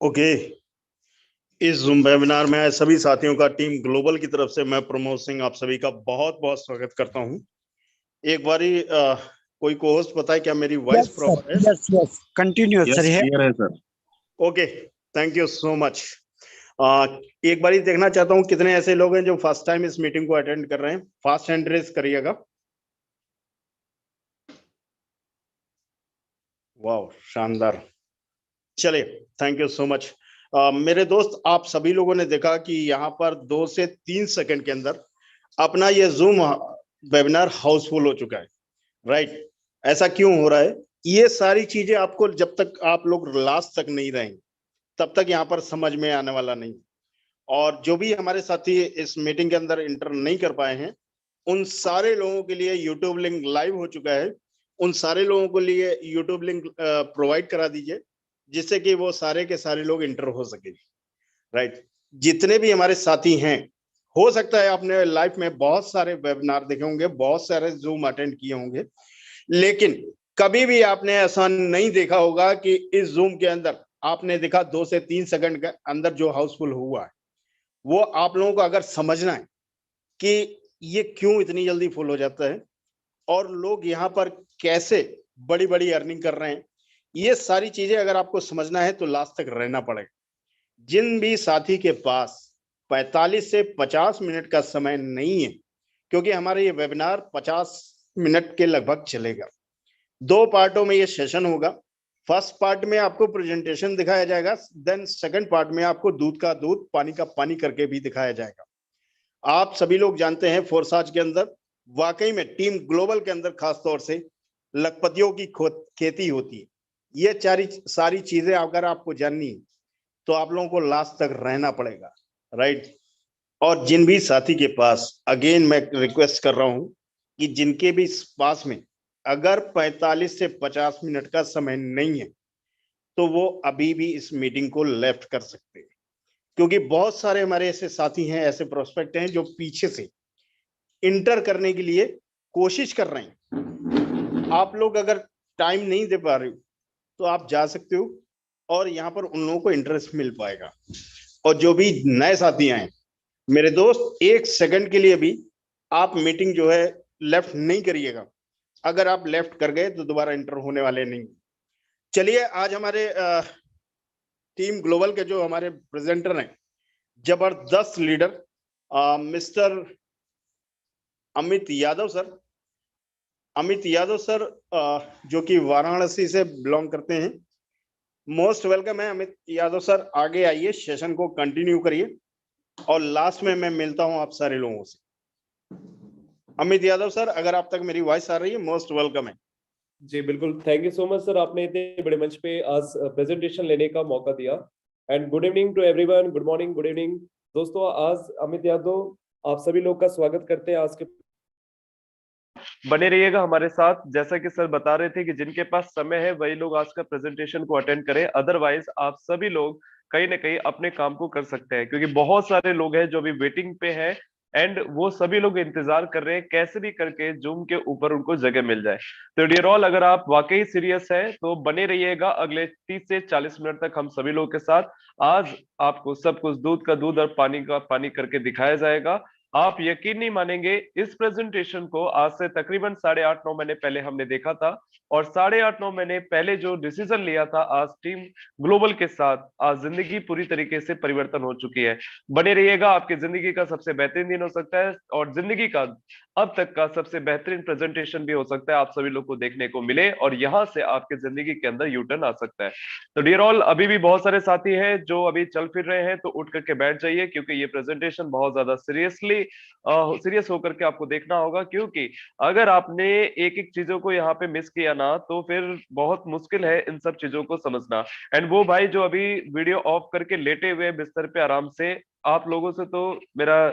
Okay. इस zoom webinar में आए सभी साथियों का टीम ग्लोबल की तरफ से मैं प्रमोद सिंह आप सभी का बहुत बहुत स्वागत करता हूं। एक बारी कोई को होस्ट पता है क्या मेरी वॉइस प्रॉपर है? यस कंटिन्यू सर है। क्लियर है sir. Okay, thank you so much. एक बारी देखना चाहता हूं कितने ऐसे लोग हैं जो फर्स्ट टाइम इस मीटिंग को अटेंड कर रहे हैं। फास्ट हैंड रेज करिएगा। वाह, शानदार। चलिए, थैंक यू सो मच। मेरे दोस्त, आप सभी लोगों ने देखा कि यहाँ पर 2 से 3 सेकंड के अंदर अपना ये जूम वेबिनार हाउसफुल हो चुका है। राइट? ऐसा क्यों हो रहा है? ये सारी चीजें आपको जब तक आप लोग लास्ट तक नहीं रहेंगे तब तक यहाँ पर समझ में आने वाला नहीं। और जो भी हमारे साथी इस मीटिंग के अंदर इंटर नहीं कर पाए हैं, उन सारे लोगों के लिए यूट्यूब लिंक लाइव हो चुका है। उन सारे लोगों के लिए यूट्यूब लिंक प्रोवाइड करा दीजिए, जिससे कि वो सारे के सारे लोग इंटर हो सके। राइट? जितने भी हमारे साथी हैं, हो सकता है आपने लाइफ में बहुत सारे वेबिनार देखे होंगे, बहुत सारे जूम अटेंड किए होंगे, लेकिन कभी भी आपने ऐसा नहीं देखा होगा कि इस जूम के अंदर आपने देखा 2 से 3 सेकंड के अंदर जो हाउसफुल हुआ है, वो आप लोगों को अगर समझना है कि ये क्यों इतनी जल्दी फुल हो जाता है और लोग यहाँ पर कैसे बड़ी बड़ी अर्निंग कर रहे हैं, ये सारी चीजें अगर आपको समझना है तो लास्ट तक रहना पड़ेगा। जिन भी साथी के पास 45 से 50 मिनट का समय नहीं है, क्योंकि हमारा ये वेबिनार 50 मिनट के लगभग चलेगा। 2 पार्टों में ये सेशन होगा। फर्स्ट पार्ट में आपको प्रेजेंटेशन दिखाया जाएगा, देन सेकंड पार्ट में आपको दूध का दूध पानी का पानी करके भी दिखाया जाएगा। आप सभी लोग जानते हैं फोरसाज के अंदर वाकई में टीम ग्लोबल के अंदर खास तौर से लखपतियों की खेती होती है। ये सारी चीजें अगर आपको जाननी है तो आप लोगों को लास्ट तक रहना पड़ेगा। राइट? और जिन भी साथी के पास, अगेन मैं रिक्वेस्ट कर रहा हूं कि जिनके भी पास में अगर 45 से 50 मिनट का समय नहीं है तो वो अभी भी इस मीटिंग को लेफ्ट कर सकते हैं, क्योंकि बहुत सारे हमारे ऐसे साथी हैं, ऐसे प्रोस्पेक्ट हैं जो पीछे से इंटर करने के लिए कोशिश कर रहे हैं। आप लोग अगर टाइम नहीं दे पा रहे हो तो आप जा सकते हो और यहाँ पर उन लोगों को इंटरेस्ट मिल पाएगा। और जो भी नए साथी आए, मेरे दोस्त, 1 सेकंड के लिए भी आप मीटिंग जो है लेफ्ट नहीं करिएगा। अगर आप लेफ्ट कर गए तो दोबारा इंटर होने वाले नहीं। चलिए, आज हमारे टीम ग्लोबल के जो हमारे प्रेजेंटर हैं, जबरदस्त leader mister Amit Yadav sir. Amit Yadav sir, जो कि वाराणसी से बिलोंग करते हैं। मोस्ट वेलकम है अमित यादव सर। आगे आइए, सेशन को कंटिन्यू करिए और लास्ट में मैं मिलता हूं आप सारे लोगों से। अमित यादव सर, अगर आप तक मेरी वॉइस आ रही है, मोस्ट वेलकम है। जी बिल्कुल, thank you so much sir, आपने इतने बड़े मंच पे आज प्रेजेंटेशन लेने का मौका दिया। And good evening to everyone, good morning, good evening दोस्तों। आज अमित यादव आप सभी लोग का स्वागत करते हैं। आज के बने रहिएगा हमारे साथ। जैसा कि सर बता रहे थे कि जिनके पास समय है वही लोग आज का प्रेजेंटेशन को अटेंड करें, अदरवाइज आप सभी लोग कहीं ना कहीं अपने काम को कर सकते हैं, क्योंकि बहुत सारे लोग हैं जो अभी वेटिंग पे हैं एंड वो सभी लोग इंतजार कर रहे हैं कैसे भी करके जूम के ऊपर उनको जगह मिल जाए। तो डियर ऑल, अगर आप वाकई सीरियस हैं तो बने रहिएगा अगले 30 से 40 मिनट तक हम सभी लोगों के साथ। आज आपको सब कुछ दूध का दूध और पानी का पानी करके दिखाया जाएगा। आप यकीन नहीं मानेंगे, इस प्रेजेंटेशन को आज से तकरीबन 8.5-9 महीने पहले हमने देखा था, और 8.5-9 महीने पहले जो डिसीजन लिया था आज टीम ग्लोबल के साथ, आज जिंदगी पूरी तरीके से परिवर्तन हो चुकी है। बने रहिएगा, आपकी जिंदगी का सबसे बेहतरीन दिन हो सकता है और जिंदगी का अब तक का सबसे बेहतरीन प्रेजेंटेशन भी हो सकता है, आप सभी लोग को देखने को मिले और यहाँ से आपके जिंदगी के अंदर यू टर्न आ सकता है। तो डियर ऑल, अभी भी बहुत सारे साथी हैं जो अभी चल फिर रहे हैं, तो उठ करके बैठ जाइए, क्योंकि ये प्रेजेंटेशन बहुत ज्यादा सीरियस होकर के आपको देखना होगा। क्योंकि अगर आपने एक एक चीजों को यहाँ पे मिस किया ना, तो फिर बहुत मुश्किल है इन सब चीजों को समझना। एंड वो भाई जो अभी वीडियो ऑफ करके लेटे हुए बिस्तर पे आराम से, आप लोगों से तो मेरा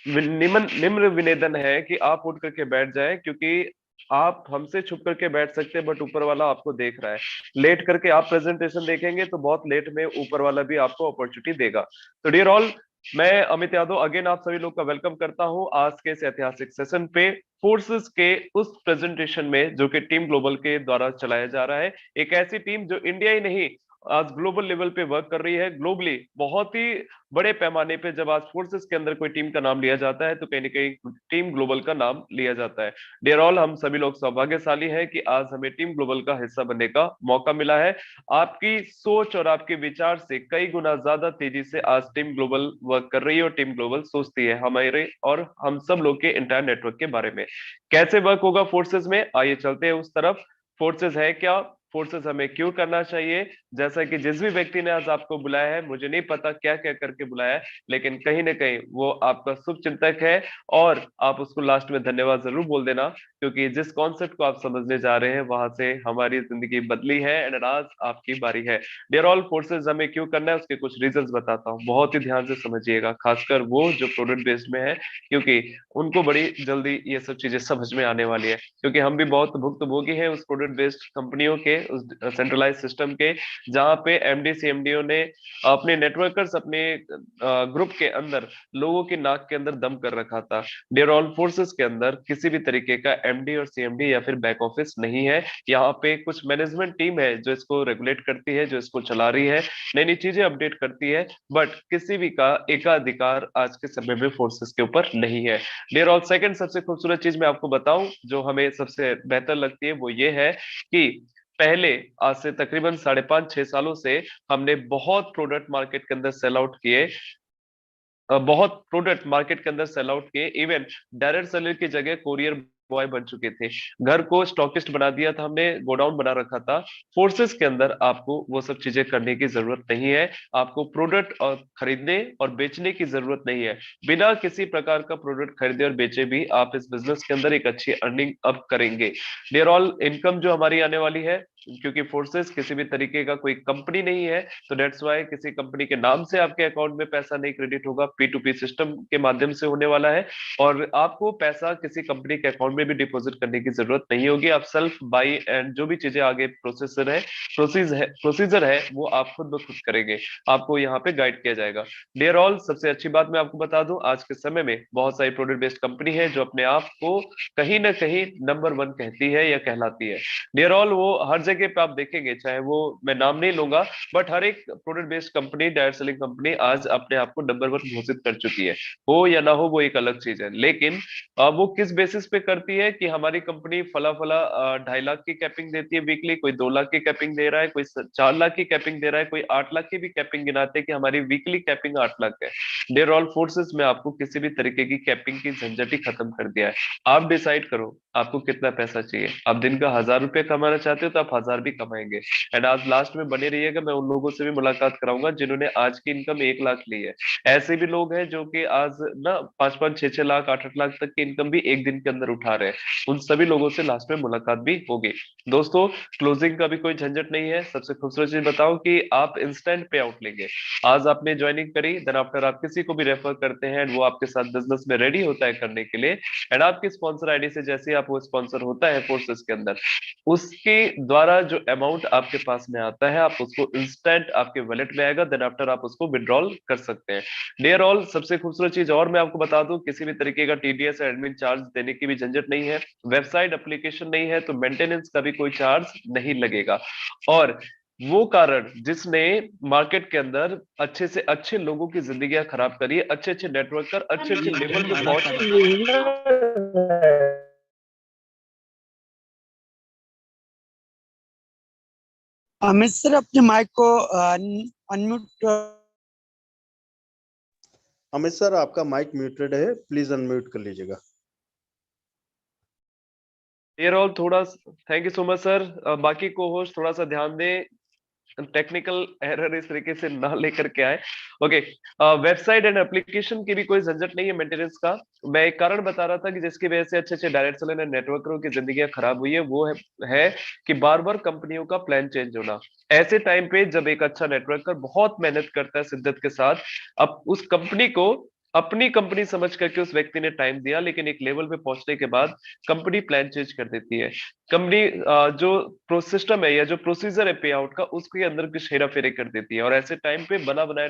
निम्र विनेदन है कि आप उठ करके बैठ जाए, क्योंकि आप हमसे छुप करके बैठ सकते हैं बट ऊपर वाला आपको देख रहा है। लेट करके आप प्रेजेंटेशन देखेंगे तो बहुत लेट में ऊपर वाला भी आपको अपॉर्चुनिटी देगा। तो डियर ऑल, मैं अमित यादव अगेन आप सभी लोग का वेलकम करता हूं आज के इस ऐतिहासिक सेशन पे, फोर्सेस के उस प्रेजेंटेशन में जो कि टीम ग्लोबल के द्वारा चलाया जा रहा है। एक ऐसी टीम जो इंडिया ही नहीं आज ग्लोबल लेवल पे वर्क कर रही है, ग्लोबली बहुत ही बड़े पैमाने पे जब आज फोर्सेस के अंदर कोई टीम का नाम लिया जाता है तो कहीं ना कहीं टीम ग्लोबल का नाम लिया जाता है। डियर ऑल, हम सभी लोग सौभाग्यशाली हैं कि आज हमें टीम ग्लोबल का हिस्सा बनने का मौका मिला है। आपकी सोच और आपके विचार से कई गुना ज्यादा तेजी से आज टीम ग्लोबल वर्क कर रही है और टीम ग्लोबल सोचती है हमारे और हम सब लोग के इंटायर नेटवर्क के बारे में। कैसे वर्क होगा फोर्सेस में, आइए चलते हैं उस तरफ। फोर्सेस है क्या, फोर्सेस हमें क्यों करना चाहिए, जैसा कि जिस भी व्यक्ति ने आज आपको बुलाया है, मुझे नहीं पता क्या क्या करके बुलाया है, लेकिन कहीं ना कहीं वो आपका शुभ चिंतक है और आप उसको लास्ट में धन्यवाद जरूर बोल देना, क्योंकि जिस कॉन्सेप्ट को आप समझने जा रहे हैं वहां से हमारी जिंदगी बदली है एंड आज आपकी बारी है। डियर ऑल, फोर्सेस हमें क्यों करना है उसके कुछ रीजंस बताता हूँ, बहुत ही ध्यान से समझिएगा, खासकर वो जो प्रोडक्ट बेस्ड में है, क्योंकि उनको बड़ी जल्दी ये सब चीजें समझ में आने वाली है, क्योंकि हम भी बहुत भुक्तभोगी हैं उस प्रोडक्ट बेस्ड कंपनियों के, उस सेंट्रलाइज सिस्टम के, जहां पे एमडी सीएमडीओ ने अपने नेटवर्कर्स, अपने ग्रुप के अंदर लोगों की नाक के अंदर दम कर रखा था। डियर ऑल, फोर्सेस के अंदर किसी भी तरीके का एमडी और सीएमडी या फिर बैक ऑफिस नहीं है। यहाँ पे कुछ मैनेजमेंट टीम है जो इसको रेगुलेट करती है, जो इसको चला रही है, नई नई चीजें अपडेट करती है, बट किसी भी का एकाधिकार आज के समय में फोर्सेस के ऊपर नहीं है। डियर ऑल, सेकंड सबसे खूबसूरत चीज मैं आपको बताऊं जो हमें सबसे बेहतर लगती है वो ये है कि पहले आज से तकरीबन 5.5-6 सालों से हमने बहुत प्रोडक्ट मार्केट के अंदर सेल आउट किए, बहुत प्रोडक्ट मार्केट के अंदर सेल आउट किए, इवन डायरेक्ट सेलर की जगह कोरियर बॉय बन चुके थे, घर को स्टॉकिस्ट बना दिया था हमने, गोडाउन बना रखा था। फोर्सेस के अंदर आपको वो सब चीजें करने की जरूरत नहीं है, आपको प्रोडक्ट और खरीदने और बेचने की जरूरत नहीं है। बिना किसी प्रकार का प्रोडक्ट खरीदे और बेचे भी आप इस बिजनेस के अंदर एक अच्छी अर्निंग अप करेंगे। डियर ऑल, इनकम जो हमारी आने वाली है, क्योंकि फोर्सेस किसी भी तरीके का कोई कंपनी नहीं है, तो डेट्स वाई किसी कंपनी के नाम से आपके अकाउंट में पैसा नहीं क्रेडिट होगा, P2P सिस्टम के माध्यम से होने वाला है और आपको पैसा किसी कंपनी के अकाउंट में भी डिपॉजिट करने की जरूरत नहीं होगी। आप सेल्फ बाई एंड जो भी चीजें आगे प्रोसीजर है वो आप खुद ब खुद करेंगे, आपको यहाँ पे गाइड किया जाएगा। डियर ऑल, सबसे अच्छी बात मैं आपको बता दूं, आज के समय में बहुत सारी प्रोडक्ट बेस्ड कंपनी है जो अपने आप को कहीं ना कहीं नंबर 1 कहती है या कहलाती है। डियर ऑल, वो हर जगह पे आप देखेंगे, चाहे वो मैं नाम नहीं लूंगा, बट हर एक product based company, direct selling company आज अपने आप को नंबर 1 घोषित कर चुकी है। हो या ना हो वो एक अलग चीज है, लेकिन वो किस बेसिस पे करती है कि हमारी कंपनी फला फला 2.5 लाख की कैपिंग देती है वीकली, कोई 2 लाख की कैपिंग दे रहा है, कोई 4 लाख की कैपिंग दे रहा है, कोई 8 लाख की भी कैपिंग गिनाते हैं कि हमारी वीकली कैपिंग 8 लाख है। डियर ऑल, फोर्सेस में आपको किसी भी तरीके की कैपिंग की झंझट ही खत्म कर दिया है। आप डिसाइड करो आपको कितना पैसा चाहिए, आप दिन का 1,000 रुपये कमाना चाहते हो तो आप 1,000 भी कमाएंगे। एंड आज लास्ट में बने रहिएगा, मैं उन लोगों से भी मुलाकात कराऊंगा जिन्होंने आज की इनकम 1 लाख ली है। ऐसे भी लोग हैं जो कि आज ना 5-5, 6-6 लाख, 8-8 लाख तक की इनकम भी एक दिन के अंदर उठा रहे हैं, उन सभी लोगों से लास्ट में मुलाकात भी होगी। दोस्तों, क्लोजिंग का भी कोई झंझट नहीं है। सबसे खूबसूरत चीज बताऊं कि आप इंस्टेंट पे आउट लेंगे। आज आपने ज्वाइनिंग करी, देन आफ्टर आप किसी को भी रेफर करते हैं एंड वो आपके साथ बिजनेस में रेडी होता है करने के लिए, एंड आपकी स्पॉन्सर आईडी से जैसे ही आप वो स्पॉन्सर होता है फोर्सेस के अंदर, उसके द्वारा जो अमाउंट आपके पास में आता है आप उसको इंस्टेंट आपके वॉलेट में आएगा, देन आफ्टर आप उसको विड्रॉल कर सकते हैं। डियर ऑल, सबसे खूबसूरत चीज और मैं आपको बता दूं, किसी भी तरीके का टीडीएस एडमिन चार्ज देने की भी झंझट नहीं है, वेबसाइट एप्लीकेशन नहीं है तो मेंटेनेंस का भी कोई चार्ज नहीं लगेगा। और वो कारण जिसने मार्केट के अंदर अच्छे से अच्छे लोगों की जिंदगियां खराब करी है, अच्छे अच्छे नेटवर्कर अच्छे अच्छे लेवल पे पहुंच, अमित सर अपने माइक को अनम्यूट। अमित सर, आपका माइक म्यूटेड है, प्लीज अनम्यूट कर लीजिएगा। डियर ऑल, थोड़ा thank you so much sir. बाकी को होस्ट थोड़ा सा ध्यान दें, टेक्निकल एरर इस तरीके से ना लेकर के आए। ओके, वेबसाइट एंड एप्लीकेशन की भी कोई झंझट नहीं है मेंटेनेंस का। मैं एक कारण बता रहा था कि जिसकी वजह से अच्छे अच्छे डायरेक्ट सेलर एंड नेटवर्करों की जिंदगी खराब हुई है, वो है कि बार बार कंपनियों का प्लान चेंज होना। ऐसे टाइम पे जब एक अच्छा नेटवर्कर बहुत मेहनत करता है शिद्दत के साथ, अब उस कंपनी को अपनी कंपनी समझ करके उस व्यक्ति ने टाइम दिया, लेकिन एक लेवल पे पहुंचने के बाद कंपनी प्लान चेंज कर देती है। कंपनी जो सिस्टम है या जो प्रोसीजर है पे आउट का, उसके अंदर कुछ हेरा फेरी कर देती है, और ऐसे टाइम पे बना बनाया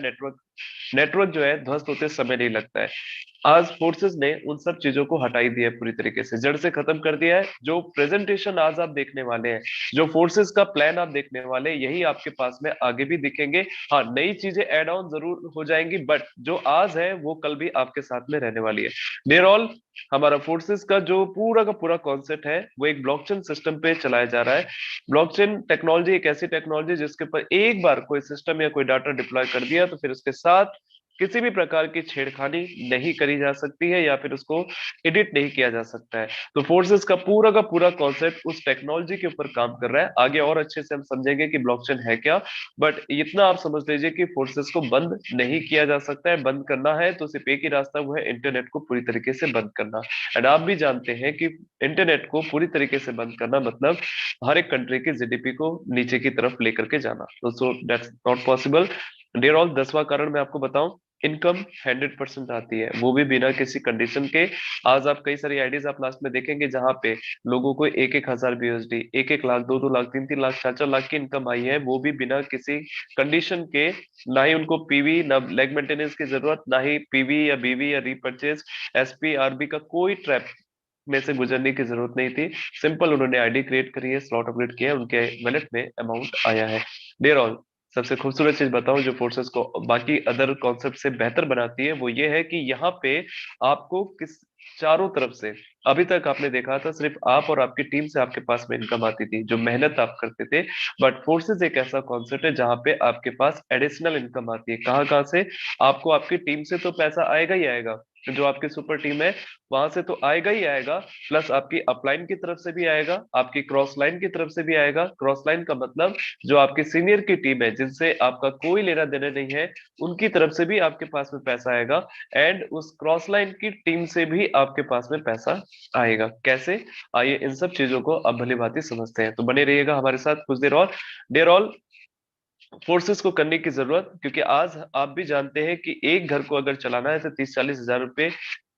नेटवर्क जो है ध्वस्त होते समय नहीं लगता है। आज फोर्सेस ने उन सब चीजों को हटाई दिया है, पूरी तरीके से जड़ से खत्म कर दिया है। जो प्रेजेंटेशन आज आप देखने वाले हैं, जो फोर्सेस का प्लान आप देखने वाले हैं, यही आपके पास में आगे भी दिखेंगे। हाँ, नई चीजें ऐड ऑन जरूर हो जाएंगी, बट जो आज है वो कल भी आपके साथ में रहने वाली है। डियर ऑल, हमारा फोर्सेस का पूरा कॉन्सेप्ट है वो एक ब्लॉकचेन सिस्टम पे चलाया जा रहा है। ब्लॉकचेन टेक्नोलॉजी एक ऐसी टेक्नोलॉजी जिसके ऊपर एक बार कोई सिस्टम या कोई डाटा डिप्लॉय कर दिया तो फिर उसके साथ किसी भी प्रकार की छेड़खानी नहीं करी जा सकती है या फिर उसको एडिट नहीं किया जा सकता है। तो फोर्सेस का पूरा कॉन्सेप्ट उस टेक्नोलॉजी के ऊपर काम कर रहा है। आगे और अच्छे से हम समझेंगे कि ब्लॉकचेन है क्या, बट इतना आप समझ लीजिए कि फोर्सेस को बंद नहीं किया जा सकता है। बंद करना है तो सिर्फ एक ही रास्ता, वो है इंटरनेट को पूरी तरीके से बंद करना। एंड आप भी जानते हैं कि इंटरनेट को पूरी तरीके से बंद करना मतलब हर एक कंट्री की जीडीपी को नीचे की तरफ लेकर के जाना। तो so that's not possible. Dear all, 10वां कारण मैं आपको बताऊं, इनकम 100% आती है, वो भी बिना किसी कंडीशन के। आज आप कई सारी आईडीज आप लास्ट में देखेंगे जहां पे लोगों को 1,000 BUSD, 1,00,000, 2,2 लाख, 3,3 लाख, 4,4 लाख की इनकम आई है, वो भी बिना किसी कंडीशन के। ना ही उनको पीवी, ना लेग मेंटेनेंस की जरूरत, ना ही पीवी या बीवी या रीपर्चेज, एसपी आरबी का कोई ट्रैप में से गुजरने की जरूरत नहीं थी। सिंपल उन्होंने आईडी क्रिएट करी है, स्लॉट अपडेट किया है, उनके वॉलेट में अमाउंट आया है। डियर ऑल, सबसे खूबसूरत चीज बताऊं जो फोर्सेस को बाकी अदर कॉन्सेप्ट से बेहतर बनाती है, वो ये है कि यहाँ पे आपको किस चारों तरफ से, अभी तक आपने देखा था सिर्फ आप और आपकी टीम से आपके पास में इनकम आती थी, जो मेहनत आप करते थे। बट फोर्सेस एक ऐसा कॉन्सेप्ट है जहां पे आपके पास एडिशनल इनकम आती है। कहाँ कहाँ से? आपको आपकी टीम से तो पैसा आएगा ही आएगा, जो आपकी सुपर टीम है वहां से तो आएगा ही आएगा, प्लस आपकी अपलाइन की तरफ से भी आएगा, आपकी क्रॉस लाइन की तरफ से भी आएगा। क्रॉस लाइन का मतलब जो आपकी सीनियर की टीम है जिनसे आपका कोई लेना देना नहीं है, उनकी तरफ से भी आपके पास में पैसा आएगा। एंड उस क्रॉस लाइन की टीम से भी आपके पास में पैसा आएगा। कैसे? आइए इन सब चीजों को अब भली भांति समझते हैं, तो बने रहिएगा हमारे साथ कुछ देर और। डियर ऑल, फोर्सेस को करने की जरूरत, क्योंकि आज आप भी जानते हैं कि एक घर को अगर चलाना है तो 30-40 हजार रुपए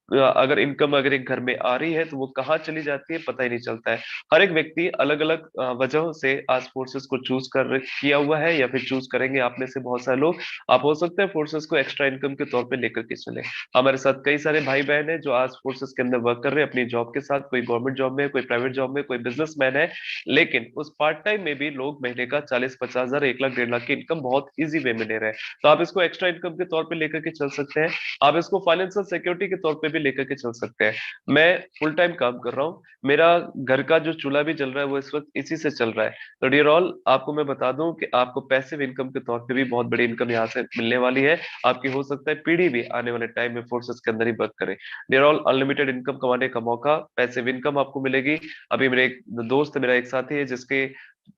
अगर इनकम अगर एक घर में आ रही है तो वो कहाँ चली जाती है पता ही नहीं चलता है। हर एक व्यक्ति अलग अलग वजहों से आज फोर्सेस को चूज कर किया हुआ है या फिर चूज करेंगे। आप में से बहुत सारे लोग, आप हो सकते हैं फोर्सेस को एक्स्ट्रा इनकम के तौर पे लेकर के चले। हमारे साथ कई सारे भाई बहन हैं जो आज फोर्सेस के अंदर वर्क कर रहे हैं अपनी जॉब के साथ, कोई गवर्नमेंट जॉब में, कोई प्राइवेट जॉब में, कोई बिजनेसमैन है, लेकिन उस पार्ट टाइम में भी लोग महीने का 40-50 हजार, 1 लाख, 1.5 लाख की इनकम बहुत इजी वे में ले रहे हैं। तो आप इसको एक्स्ट्रा इनकम के तौर पे लेकर के चल सकते हैं। आप इसको फाइनेंशियल सिक्योरिटी के तौर पे भी लेकर के चल सकते हैं। मैं फुल टाइम काम कर रहा हूँ, मेरा घर का जो चूल्हा भी चल रहा है वो इस वक्त इसी से चल रहा है। तो डियर ऑल, आपको मैं बता दूं कि आपको पैसिव इनकम के तौर पे भी बहुत बड़ी इनकम यहाँ से मिलने वाली है। आपकी हो सकता है पीढ़ी भी आने वाले टाइम में फोर्सेस के अंदर ही वर्क करे। डियर ऑल, अनलिमिटेड इनकम कमाने का मौका, पैसिव इनकम आपको मिलेगी। अभी मेरे एक दोस्त है, मेरा एक साथी है जिसके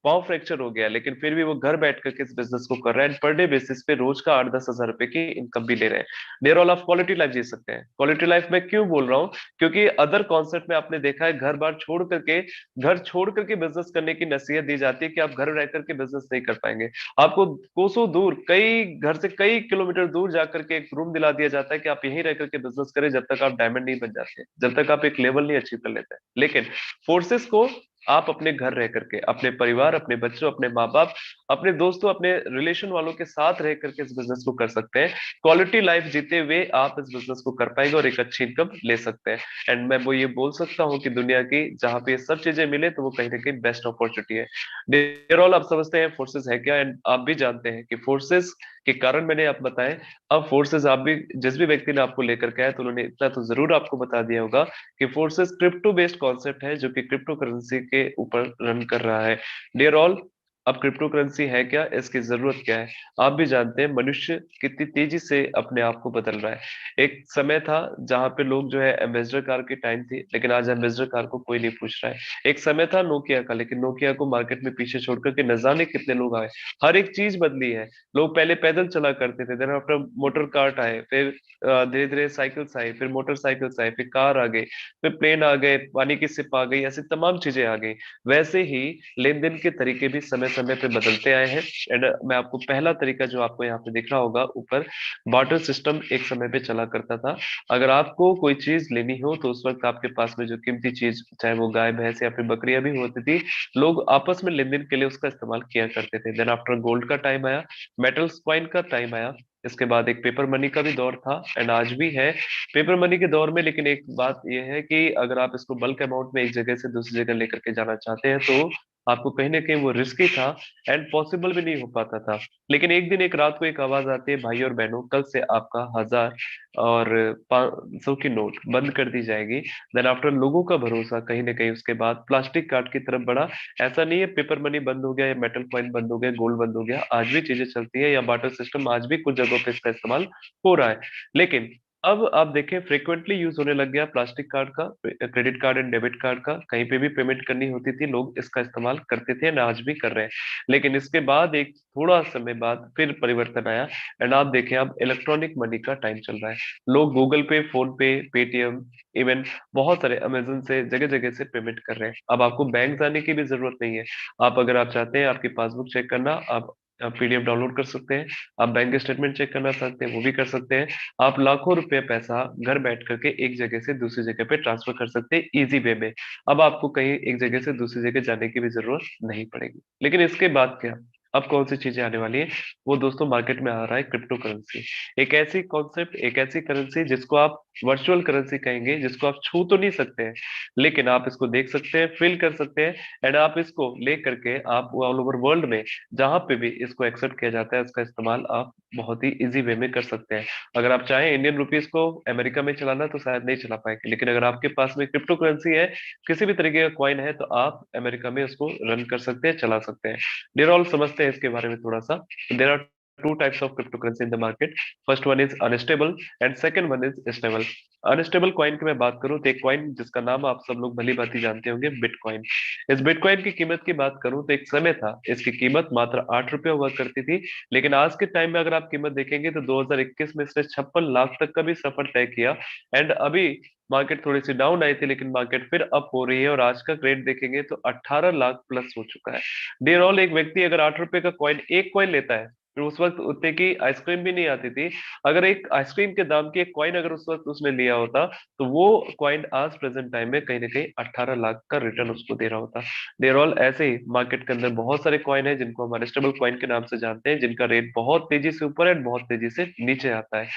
पाँव फ्रैक्चर हो गया, लेकिन फिर भी वो घर बैठ करके इस बिजनेस को कर रहा है एंड पर डे बेसिस पे रोज का 8-10 हजार रुपए की इनकम भी ले रहे हैं। डियर ऑल, आप क्वालिटी लाइफ जी सकते हैं। क्वालिटी लाइफ में क्यों बोल रहा हूँ? क्योंकि अदर कॉन्सेप्ट में आपने देखा है घर छोड़ करके बिजनेस करने की नसीहत दी जाती है कि आप घर रह करके बिजनेस नहीं कर पाएंगे। आपको कोसों दूर, कई घर से कई किलोमीटर दूर जाकर के एक रूम दिला दिया जाता है कि आप यहीं रह करके बिजनेस करें जब तक आप डायमंड नहीं बन जाते, जब तक आप एक लेवल नहीं अचीव कर लेते हैं। लेकिन फोर्सेस को आप अपने घर रह करके, अपने परिवार, अपने बच्चों, अपने माँ बाप, अपने दोस्तों, अपने रिलेशन वालों के साथ रह करके इस बिजनेस को कर सकते हैं। क्वालिटी लाइफ जीते हुए आप इस बिजनेस को कर पाएंगे और एक अच्छी इनकम ले सकते हैं। एंड मैं वो ये बोल सकता हूँ कि दुनिया की जहां पे ये सब चीजें मिले तो वो कहीं ना कहीं बेस्ट अपॉर्चुनिटी है। डियर ऑल, आप समझते हैं फोर्सेस है क्या, एंड आप भी जानते हैं कि फोर्सेस के कारण मैंने आप बताए। अब फोर्सेस आप भी, जिस भी व्यक्ति ने आपको लेकर के आया तो उन्होंने इतना तो जरूर आपको बता दिया होगा कि फोर्सेस क्रिप्टो बेस्ड कॉन्सेप्ट है जो कि क्रिप्टो करेंसी के ऊपर रन कर रहा है। डियर ऑल, अब क्रिप्टो करेंसी है क्या, इसकी जरूरत क्या है? आप भी जानते हैं मनुष्य कितनी तेजी से अपने आप को बदल रहा है। एक समय था जहां पे लोग जो है एम्बेसडर कार की टाइम थी, लेकिन आज एम्बेसडर कार को कोई नहीं पूछ रहा है। एक समय था नोकिया का, लेकिन नोकिया को मार्केट में पीछे छोड़ करके न जाने कितने लोग आए। हर एक चीज बदली है। लोग पहले पैदल चला करते थे, देन आफ्टर मोटर कार्ट आए, फिर धीरे धीरे साइकिल्स आए, फिर मोटरसाइकिल्स आए, फिर कार आ गई, फिर प्लेन आ गए, पानी की शिप आ गई, ऐसी तमाम चीजें आ गई। वैसे ही लेन देन के तरीके भी समय समय पे बदलते आए हैं। एंड मैं आपको पहला तरीका जो आपको यहाँ पे दिख रहा होगा ऊपर, बार्टर सिस्टम एक समय पे चला करता था। अगर आपको कोई चीज लेनी हो तो उस वक्त आपके पास में जो कीमती चीज, चाहे वो गाय भैंस या फिर बकरियां भी होती थी, लोग आपस में लेन देन के लिए उसका इस्तेमाल किया करते थे। देन आफ्टर गोल्ड का टाइम आया, मेटल्स कॉइन का टाइम आया, इसके बाद एक पेपर मनी का भी दौर था, एंड आज भी है पेपर मनी के दौर में। लेकिन एक बात यह है कि अगर आप इसको बल्क अमाउंट में एक जगह से दूसरी जगह लेकर के जाना चाहते हैं तो आपको कहीं ना कहीं वो रिस्की था एंड पॉसिबल भी नहीं हो पाता था। लेकिन एक दिन एक रात को एक आवाज आती है, भाई और बहनों, कल से आपका 1000 और 500 की नोट बंद कर दी जाएगी। देन आफ्टर लोगों का भरोसा कहीं ना कहीं उसके बाद प्लास्टिक कार्ड की तरफ बढ़ा। ऐसा नहीं है पेपर मनी बंद हो गया या मेटल कॉइन बंद हो गया, गोल्ड बंद हो गया, आज भी चीजें चलती है, या बार्टर सिस्टम आज भी कुछ जगहों पे इसका इस्तेमाल हो रहा है। लेकिन अब आप देखें फ्रिक्वेंटली यूज होने लग गया प्लास्टिक कार्ड का, credit card and debit card का। कहीं पे भी पेमेंट करनी होती थी लोग इसका इस्तेमाल करते थे एंड आज भी कर रहे हैं। लेकिन इसके बाद एक थोड़ा समय बाद फिर परिवर्तन आया, एंड आप देखें अब इलेक्ट्रॉनिक मनी का टाइम चल रहा है। लोग गूगल पे, फोन पे, पेटीएम, इवन बहुत सारे अमेजन से जगह जगह से पेमेंट कर रहे हैं। अब आपको बैंक जाने की भी जरूरत नहीं है। आप अगर आप चाहते हैं आपकी पासबुक चेक करना, आप पीडीएफ डाउनलोड कर सकते हैं। आप बैंक स्टेटमेंट चेक करना चाहते हैं वो भी कर सकते हैं। आप लाखों रुपए पैसा घर बैठ करके एक जगह से दूसरी जगह पे ट्रांसफर कर सकते हैं इजी वे में। अब आपको कहीं एक जगह से दूसरी जगह जाने की भी जरूरत नहीं पड़ेगी। लेकिन इसके बाद क्या, अब कौन सी चीजें आने वाली है, वो दोस्तों मार्केट में आ रहा है क्रिप्टो करेंसी। एक ऐसी कॉन्सेप्ट, एक ऐसी करेंसी जिसको आप वर्चुअल करेंसी कहेंगे, जिसको आप छू तो नहीं सकते हैं लेकिन आप इसको देख सकते हैं, फील कर सकते हैं, एंड आप इसको ले करके आप ऑल ओवर वर्ल्ड में जहां पे भी इसको एक्सेप्ट किया जाता है उसका इस्तेमाल आप बहुत ही इजी वे में कर सकते हैं। अगर आप चाहें इंडियन रुपीस को अमेरिका में चलाना तो शायद नहीं चला पाएंगे, लेकिन अगर आपके पास में क्रिप्टो करेंसी है, किसी भी तरीके का कॉइन है, तो आप अमेरिका में उसको रन कर सकते हैं, चला सकते हैं। डियर ऑल, समझते हैं इसके बारे में थोड़ा सा। There are two types of cryptocurrency in the market. First one is unstable and second one is stable. Unstable coin की मैं बात करूं तो एक कॉइन जिसका नाम आप सब लोग भली भांति जानते होंगे, बिटकॉइन। इस बिटकॉइन की कीमत की बात करूं तो एक समय था इसकी कीमत मात्र 8 रुपये हुआ करती थी। लेकिन आज के टाइम में अगर आप कीमत देखेंगे तो 2021 में इसने 56 लाख तक का भी सफर तय किया। एंड अभी मार्केट थोड़ी सी डाउन आई थी लेकिन मार्केट फिर अप हो रही है, और आज का रेट देखेंगे तो 18 लाख प्लस हो चुका है। डियर ऑल, एक व्यक्ति अगर 8 रुपए का कॉइन, एक कॉइन लेता है, फिर उस वक्त उतने की आइसक्रीम भी नहीं आती थी, अगर एक आइसक्रीम के दाम की एक कॉइन अगर उस वक्त उसने लिया होता तो वो कॉइन आज प्रेजेंट टाइम में कहीं ना कहीं 18 लाख का रिटर्न उसको दे रहा होता। देयर ऑल, ऐसे ही मार्केट के अंदर बहुत सारे कॉइन है जिनको हम अनस्टेबल कॉइन के नाम से जानते हैं, जिनका रेट बहुत तेजी से ऊपर है, बहुत तेजी से नीचे आता है।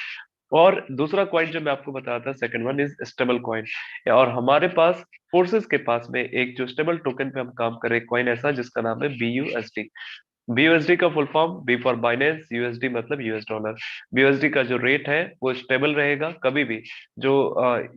और दूसरा कॉइन जो मैं आपको बता रहा था, second one is stable coin. और हमारे पास फोर्सेस के पास में एक जो स्टेबल टोकन पे हम काम कर रहे कॉइन ऐसा जिसका नाम है BUSD। BUSD का full form B for Binance, USD मतलब यूएस डॉलर। BUSD का जो रेट है वो स्टेबल रहेगा कभी भी, जो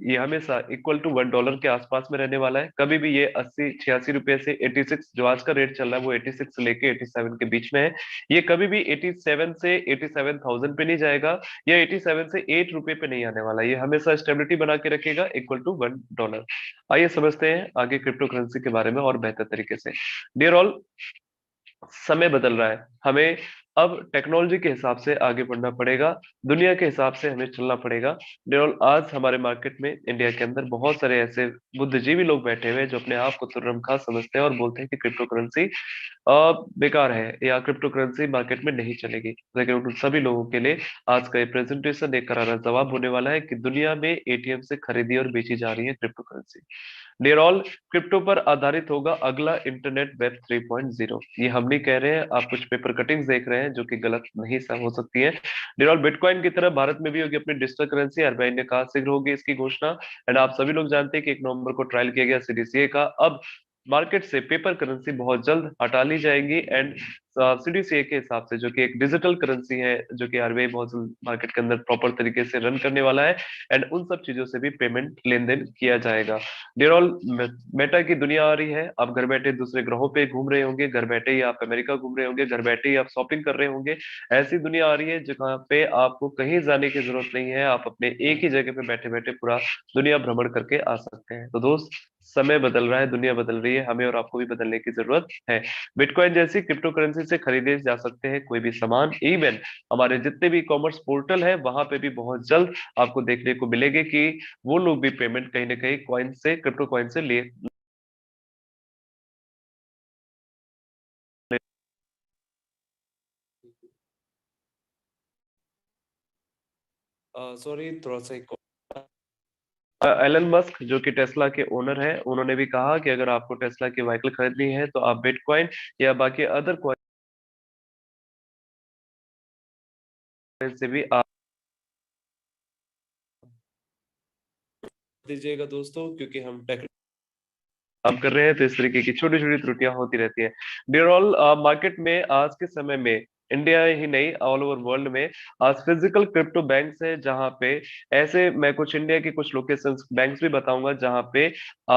ये हमेशा इक्वल टू $1 के आसपास में रहने वाला है। कभी भी ये 80-86 रुपए से 86, जो आज का रेट चल रहा है वो 86 से लेके 87 के बीच में है, ये कभी भी 87 से 87,000 पे नहीं जाएगा, या 87 से 8 रुपए पे नहीं आने वाला। ये हमेशा स्टेबिलिटी बना के रखेगा इक्वल टू $1। आइए समझते हैं आगे क्रिप्टो करेंसी के बारे में और बेहतर तरीके से। डियर ऑल, समय बदल रहा है, हमें अब टेक्नोलॉजी के हिसाब से आगे बढ़ना पड़ेगा, दुनिया के हिसाब से हमें चलना पड़ेगा। डेरोल, आज हमारे मार्केट में इंडिया के अंदर बहुत सारे ऐसे बुद्धिजीवी लोग बैठे हुए हैं जो अपने आप को तुर्रमखां समझते हैं और बोलते हैं कि क्रिप्टो करेंसी बेकार है या क्रिप्टो करेंसी मार्केट में नहीं चलेगी। लेकिन उन सभी लोगों के लिए आज का ये प्रेजेंटेशन एक करारा जवाब होने वाला है कि दुनिया में एटीएम से खरीदी और बेची जा रही है crypto currency. Dear all, crypto पर आधारित होगा अगला इंटरनेट वेब 3.0। ये हम नहीं कह रहे हैं, आप कुछ पेपर कटिंग्स देख रहे हैं जो कि गलत नहीं हो सकती है। डियर ऑल, बिटकॉइन की तरह भारत में भी होगी अपनी डिजिटल करेंसी, आरबीआई ने कहा शीघ्र होगी इसकी घोषणा। एंड आप सभी लोग जानते हैं कि 1 नवंबर को ट्रायल किया गया सीडीसीए का, अब मार्केट से पेपर करेंसी बहुत जल्द हटा ली जाएगी। एंड सीडीसीए के हिसाब से, जो कि एक डिजिटल करेंसी है, जो कि आरबीआई बहुत जल्द मार्केट के अंदर प्रॉपर तरीके से रन करने वाला है, एंड उन सब चीजों से भी पेमेंट लेन देन किया जाएगा। डियर ऑल, मेटा की दुनिया आ रही है, आप घर बैठे दूसरे ग्रहों पे घूम रहे होंगे, घर बैठे ही आप अमेरिका घूम रहे होंगे, घर बैठे ही आप शॉपिंग कर रहे होंगे। ऐसी दुनिया आ रही है जहाँ पे आपको कहीं जाने की जरूरत नहीं है, आप अपने एक ही जगह पे बैठे बैठे पूरा दुनिया भ्रमण करके आ सकते हैं। तो दोस्त, समय बदल रहा है, दुनिया बदल रही है, हमें और आपको भी बदलने की जरूरत है। बिटकॉइन जैसी क्रिप्टो करेंसी से खरीदे जा सकते हैं कोई भी सामान, इवन हमारे जितने भी कॉमर्स पोर्टल है वहां पे भी बहुत जल्द आपको देखने को मिलेंगे कि वो लोग भी पेमेंट कहीं ना कहीं कॉइन से, क्रिप्टो कॉइन से ले सॉरी थोड़ा सा एलन मस्क जो कि टेस्ला के ओनर है, उन्होंने भी कहा कि अगर आपको टेस्ला की व्हीकल खरीदनी है तो आप बिटकॉइन या बाकी अदर कॉइन से भी आप दीजिएगा दोस्तों, क्योंकि हम टेक काम कर रहे हैं तो इस तरीके की छोटी छोटी त्रुटियां होती रहती है। डियर ऑल, मार्केट में आज के समय में इंडिया ही नहीं ऑल ओवर वर्ल्ड में आज फिजिकल क्रिप्टो बैंक्स है, जहां पे ऐसे मैं कुछ इंडिया के कुछ लोकेशंस बैंक्स भी बताऊंगा जहां पे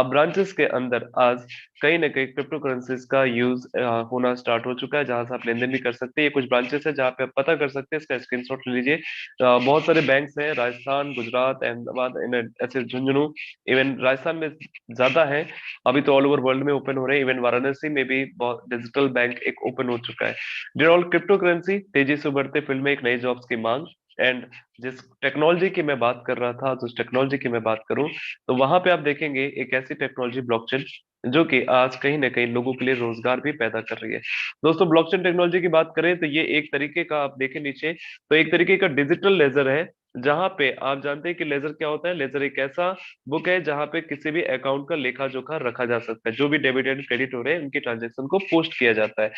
ब्रांचेस के अंदर आज कहीं ना कहीं क्रिप्टो करेंसीज का यूज होना स्टार्ट हो चुका है, जहां से आप लेन देन भी कर सकते हैं। ये कुछ ब्रांचेस है जहां पे आप पता कर सकते हैं, इसका स्क्रीनशॉट ले लीजिए। बहुत सारे बैंक्स हैं, राजस्थान, गुजरात, अहमदाबाद, ऐसे झुंझुनू, इवन राजस्थान में ज्यादा है। अभी तो ऑल ओवर वर्ल्ड में ओपन हो रहे हैं, इवन वाराणसी में भी बहुत डिजिटल बैंक एक ओपन हो चुका है। डियर क्रिप्टो करेंसी तेजी से उभरते फील्ड में एक नई जॉब्स की मांग। एंड जिस टेक्नोलॉजी की मैं बात कर रहा था, तो उस टेक्नोलॉजी की मैं बात करूं तो वहां पे आप देखेंगे एक ऐसी टेक्नोलॉजी ब्लॉकचेन जो कि आज कहीं ना कहीं लोगों के लिए रोजगार भी पैदा कर रही है। दोस्तों, ब्लॉकचेन टेक्नोलॉजी की बात करें तो ये एक तरीके का, आप देखें नीचे, तो एक तरीके का डिजिटल लेजर है, जहां पे आप जानते हैं कि लेजर क्या होता है। लेजर एक ऐसा बुक है जहां पे किसी भी अकाउंट का लेखा जोखा रखा जा सकता है, जो भी डेबिट एंड क्रेडिट हो रहे हैं उनकी ट्रांजेक्शन को पोस्ट किया जाता है।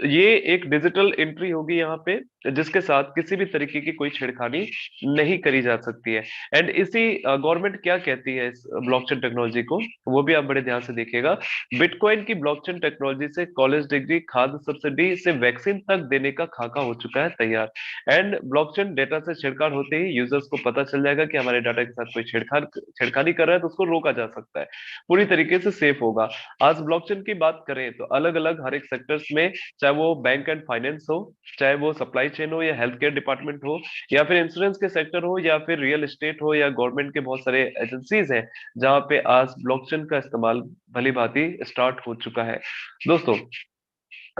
ये एक डिजिटल एंट्री होगी यहाँ पे, जिसके साथ किसी भी तरीके की कोई छेड़खानी नहीं करी जा सकती है। एंड इसी गवर्नमेंट क्या कहती है इस ब्लॉकचेन टेक्नोलॉजी को, वो भी आप बड़े ध्यान से देखिएगा। बिटकॉइन की ब्लॉकचेन टेक्नोलॉजी से कॉलेज डिग्री, खाद्य सब्सिडी से वैक्सीन तक देने का खाका हो चुका है तैयार। एंड ब्लॉकचेन डेटा से छेड़छाड़ होते ही यूजर्स को पता चल जाएगा कि हमारे डाटा के साथ कोई छेड़खानी कर रहा है, तो उसको रोका जा सकता है, पूरी तरीके से सेफ होगा। आज ब्लॉकचेन की बात करें तो अलग अलग हर एक सेक्टर्स में, चाहे वो बैंक एंड फाइनेंस हो, चाहे वो सप्लाई चेन हो, या हेल्थ केयर डिपार्टमेंट हो, या फिर इंश्योरेंस के सेक्टर हो, या फिर रियल एस्टेट हो, या गवर्नमेंट के बहुत सारे एजेंसीज हैं जहां पे आज ब्लॉकचेन का इस्तेमाल भली भांति स्टार्ट हो चुका है। दोस्तों,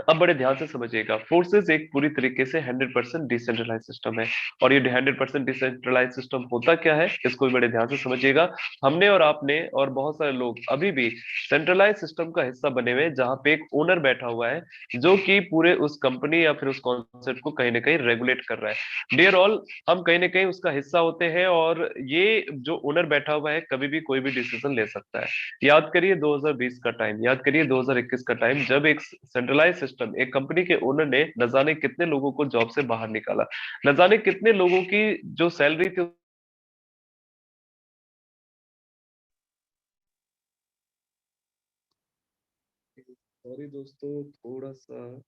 अब बड़े ध्यान से समझिएगा, फोर्सेस एक पूरी तरीके से 100% डिसेंट्रलाइज सिस्टम है। और ये 100% डिसेंट्रलाइज सिस्टम होता क्या है, इसको भी बड़े ध्यान से समझिएगा। हमने और आपने और बहुत सारे लोग अभी भी सेंट्रलाइज सिस्टम का हिस्सा बने हुए हैं, जहां पे एक ओनर बैठा हुआ है जो कि पूरे उस कंपनी या फिर उस कॉन्सेप्ट को कहीं ना कहीं रेगुलेट कर रहा है। डियर ऑल, हम कहीं ना कहीं उसका हिस्सा होते हैं, और ये जो ओनर बैठा हुआ है कभी भी कोई भी डिसीजन ले सकता है। याद करिए 2020 का टाइम, याद करिए 2021 का टाइम, जब एक सेंट्रलाइज सिस्टम, एक कंपनी के ओनर ने न जाने कितने लोगों को जॉब से बाहर निकाला, न जाने कितने लोगों की जो सैलरी थी। सॉरी दोस्तों, थोड़ा सा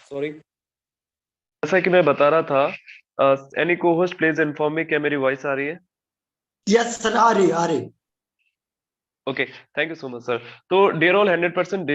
सॉरी। जैसा कि मैं बता रहा था, एनी को होस्ट प्लीज इन्फॉर्म मी, क्या मेरी वॉइस आ रही है? यस सर, आ रही आ रही। Okay, thank you so much sir. तो डियर ऑल, 100%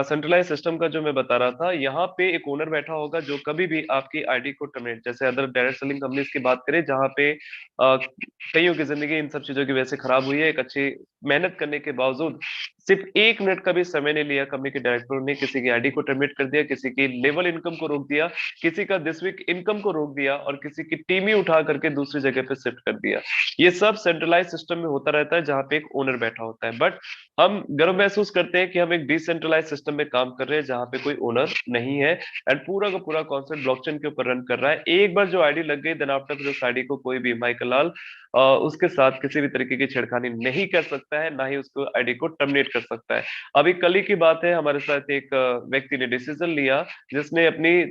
सेंट्रलाइज सिस्टम का जो मैं बता रहा था, यहाँ पे एक ओनर बैठा होगा जो कभी भी आपकी आईडी को टर्मिनेट, जैसे अदर डायरेक्ट सेलिंग कंपनीज की बात करें जहाँ पे कईयों की जिंदगी इन सब चीजों की वजह से खराब हुई है, एक अच्छी मेहनत करने के बावजूद सिर्फ 1 मिनट का भी समय नहीं लिया, कंपनी के डायरेक्टर ने किसी की आईडी को टर्मिनेट कर दिया, किसी की लेवल इनकम को रोक दिया, किसी का दिस वीक इनकम को रोक दिया, और किसी की टीम ही उठा करके दूसरी जगह पे शिफ्ट कर दिया। ये सब सेंट्रलाइज सिस्टम में होता रहता है, जहां पे एक ओनर बैठा होता है। बट हम गर्व महसूस करते हैं कि हम एक डिसेंट्रलाइज सिस्टम में काम कर रहे हैं, जहां पे कोई ओनर नहीं है, एंड पूरा का पूरा कॉन्सेप्ट ब्लॉकचेन के ऊपर रन कर रहा है। एक बार जो आईडी लग गई, देन आफ्टर उस आईडी को कोई भी माइकल लाल उसके साथ किसी भी तरीके की छेड़खानी नहीं कर सकता है, ना ही उसको आईडी को टर्मिनेट कर सकता है। अभी कल ही की बात है, हमारे साथ एक व्यक्ति ने डिसीजन लिया, जिसने अपनी,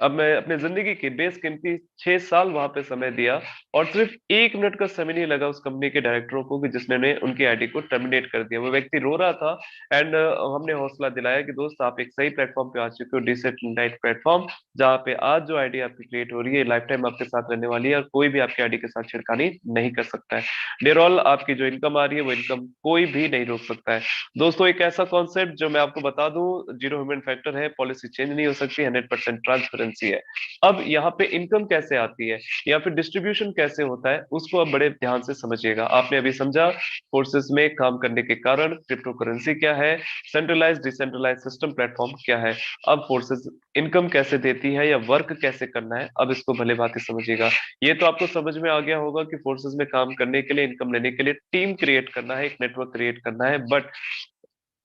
अब मैं अपनी जिंदगी की बेशकीमती 6 साल वहां पे समय दिया, और सिर्फ 1 मिनट का समय नहीं लगा उस कंपनी के डायरेक्टरों को कि जिसने ने उनकी आईडी को टर्मिनेट कर दिया। वो व्यक्ति रो रहा था, एंड हमने हौसला दिलाया कि दोस्त, आप एक सही प्लेटफॉर्म पे आ चुके हो, डिसेंट्रलाइज्ड प्लेटफॉर्म, जहाँ पे आज जो आईडी आपकी क्रिएट हो रही है लाइफ टाइम आपके साथ रहने वाली है, और कोई भी आपकी आईडी के साथ छिड़खानी नहीं कर सकता है। डियर ऑल, आपकी जो इनकम आ रही है वो इनकम कोई भी नहीं रोक सकता है। दोस्तों, एक ऐसा कॉन्सेप्ट जो मैं आपको बता दूं, जीरो ह्यूमन फैक्टर है, पॉलिसी चेंज नहीं हो सकती, 100% ट्रांसपेरेंसी है। अब यहाँ पे इनकम कैसे आती है या फिर डिस्ट्रीब्यूशन कैसे होता है, उसको अब बड़े ध्यान से समझिएगा। आपने अभी समझा फोर्सेस में काम करने के कारण क्रिप्टो करेंसी क्या है, सेंट्रलाइज डिसेंट्रलाइज सिस्टम प्लेटफॉर्म क्या है। अब फोर्सेस इनकम कैसे देती है या वर्क कैसे करना है, अब इसको भले बात ही समझिएगा। ये तो आपको समझ में आ गया होगा कि फोर्सेस में काम करने के लिए, इनकम लेने के लिए टीम क्रिएट करना है, एक नेटवर्क क्रिएट करना है। बट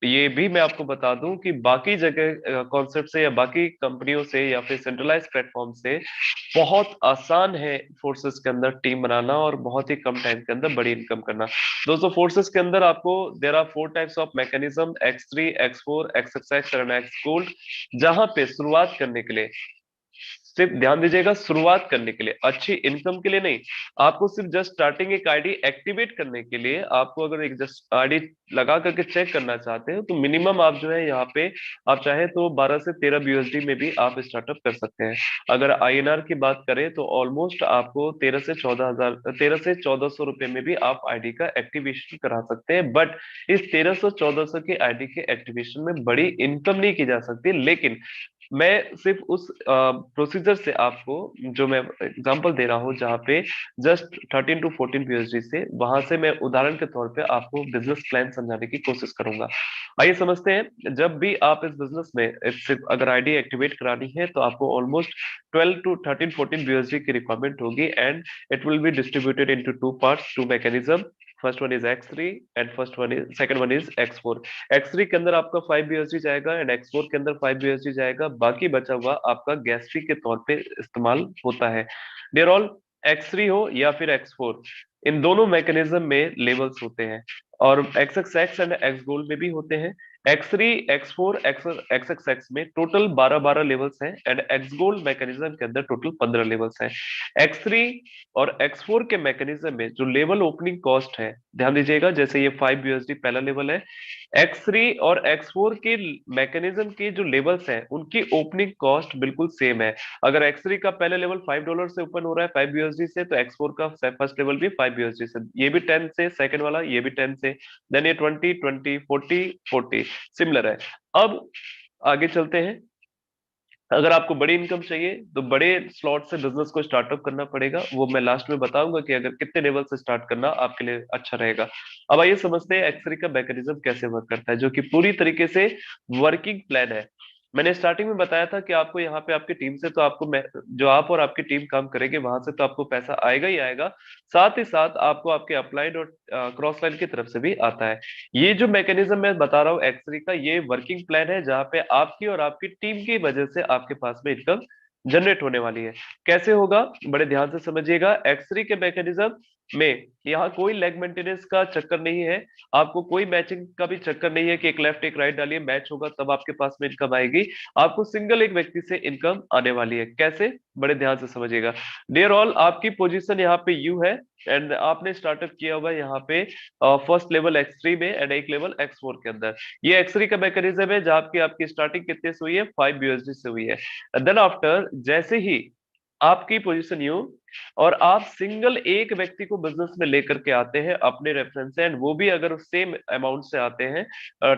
ये भी मैं आपको बता दूं कि बाकी जगह कॉन्सेप्ट से या बाकी कंपनियों से या फिर सेंट्रलाइज प्लेटफॉर्म से बहुत आसान है फोर्सेस के अंदर टीम बनाना और बहुत ही कम टाइम के अंदर बड़ी इनकम करना। दोस्तों फोर्सेस के अंदर आपको there are 4 types of mechanism, X3, X4, XXX और X गोल्ड। जहां पे शुरुआत करने के लिए सिर्फ ध्यान दीजिएगा, शुरुआत करने के लिए, अच्छी इनकम के लिए नहीं, आपको सिर्फ जस्ट स्टार्टिंग एक आईडी एक्टिवेट करने के लिए, आपको अगर एक जस्ट आईडी लगा करके चेक करना चाहते हो तो मिनिमम आप जो है यहाँ पे आप चाहे तो 12 से 13 BUSD में भी आप स्टार्टअप कर सकते हैं। अगर INR की बात करें तो ऑलमोस्ट आपको 13 से 1400 रुपए में भी आप आईडी का एक्टिवेशन करा सकते हैं। बट इस 1300-1400 की आईडी के एक्टिवेशन में बड़ी इनकम नहीं की जा सकती, लेकिन मैं सिर्फ उस प्रोसीजर से आपको जो मैं एग्जांपल दे रहा हूं जहां पे जस्ट 13 to 14 BUSD से, वहां से मैं उदाहरण के तौर पे आपको बिजनेस प्लान समझाने की कोशिश करूंगा। आइए समझते हैं, जब भी आप इस बिजनेस में सिर्फ अगर आईडी एक्टिवेट करानी है तो आपको ऑलमोस्ट 12 to 13-14 BUSD की रिक्वायरमेंट होगी and it will be distributed into two parts, to mechanism. First one is X3 and second one is X4। X3 के अंदर आपका 5 BUSD जाएगा एंड X4 के अंदर 5 BUSD जाएगा, बाकी बचा हुआ आपका गैस फी के तौर पे इस्तेमाल होता है। डियर ऑल, X3 हो या फिर X4, इन दोनों मैकेनिज्म में लेवल्स होते हैं और XXX एंड X गोल्ड में भी होते हैं। X3, X4, XXX में टोटल 12 लेवल्स हैं एंड X गोल्ड मैकेनिज्म के अंदर टोटल 15 लेवल्स हैं। X3 और X4 के मैकेनिज्म में जो लेवल ओपनिंग कॉस्ट है, ध्यान दीजिएगा, जैसे ये 5 BUSD पहला लेवल है, X3 और X4 के मैकेनिज्म के जो लेवल्स हैं उनकी ओपनिंग कॉस्ट बिल्कुल सेम है। अगर X3 का पहला लेवल $5 से ओपन हो रहा है 5 BUSD से, तो X4 का फर्स्ट लेवल भी 5 BUSD से, ये भी 10 से, सेकंड वाला ये भी 10 से, देन ये 20, 20, 40, 40 सिमिलर है। अब आगे चलते हैं। अगर आपको बड़ी इनकम चाहिए तो बड़े स्लॉट से बिजनेस को स्टार्टअप करना पड़ेगा, वो मैं लास्ट में बताऊंगा कि अगर कितने लेवल से स्टार्ट करना आपके लिए अच्छा रहेगा। अब आइए समझते हैं X3 का मैकेनिज्म कैसे वर्क करता है, जो कि पूरी तरीके से वर्किंग प्लान है। मैंने स्टार्टिंग में बताया था कि आपको यहाँ पे आपकी टीम से तो आपको जो आप और आपकी टीम काम करेंगे वहां से तो आपको पैसा आएगा ही आएगा, साथ ही साथ आपको आपके अपलाइन और क्रॉस लाइन की तरफ से भी आता है। ये जो मैकेनिज्म मैं बता रहा हूँ X3 का, ये वर्किंग प्लान है जहां पे आपकी और आपकी टीम की वजह से आपके पास में इनकम जनरेट होने वाली है। कैसे होगा, बड़े ध्यान से समझिएगा। X3 के मैकेनिज्म में यहाँ कोई लेग मेंटेनेंस का चक्कर नहीं है, आपको कोई मैचिंग का भी चक्कर नहीं है कि एक लेफ्ट एक राइट डालिए मैच होगा तब आपके पास में इनकम आएगी। आपको सिंगल एक व्यक्ति से इनकम आने वाली है। कैसे, बड़े ध्यान से समझिएगा। डियर ऑल, आपकी पोजीशन यहाँ पे यू है एंड आपने स्टार्टअप किया हुआ है यहाँ पे फर्स्ट लेवल X3 में एंड एक लेवल X4 के अंदर। ये X3 का मैकेनिज्म है जहाँ की आपकी स्टार्टिंग कितने से हुई है, 5 BUSD से हुई है। देन आफ्टर जैसे ही आपकी पोजीशन यू और आप सिंगल एक व्यक्ति को बिजनेस में लेकर के आते हैं अपने रेफरेंस से, एंड वो भी अगर सेम अमाउंट से आते हैं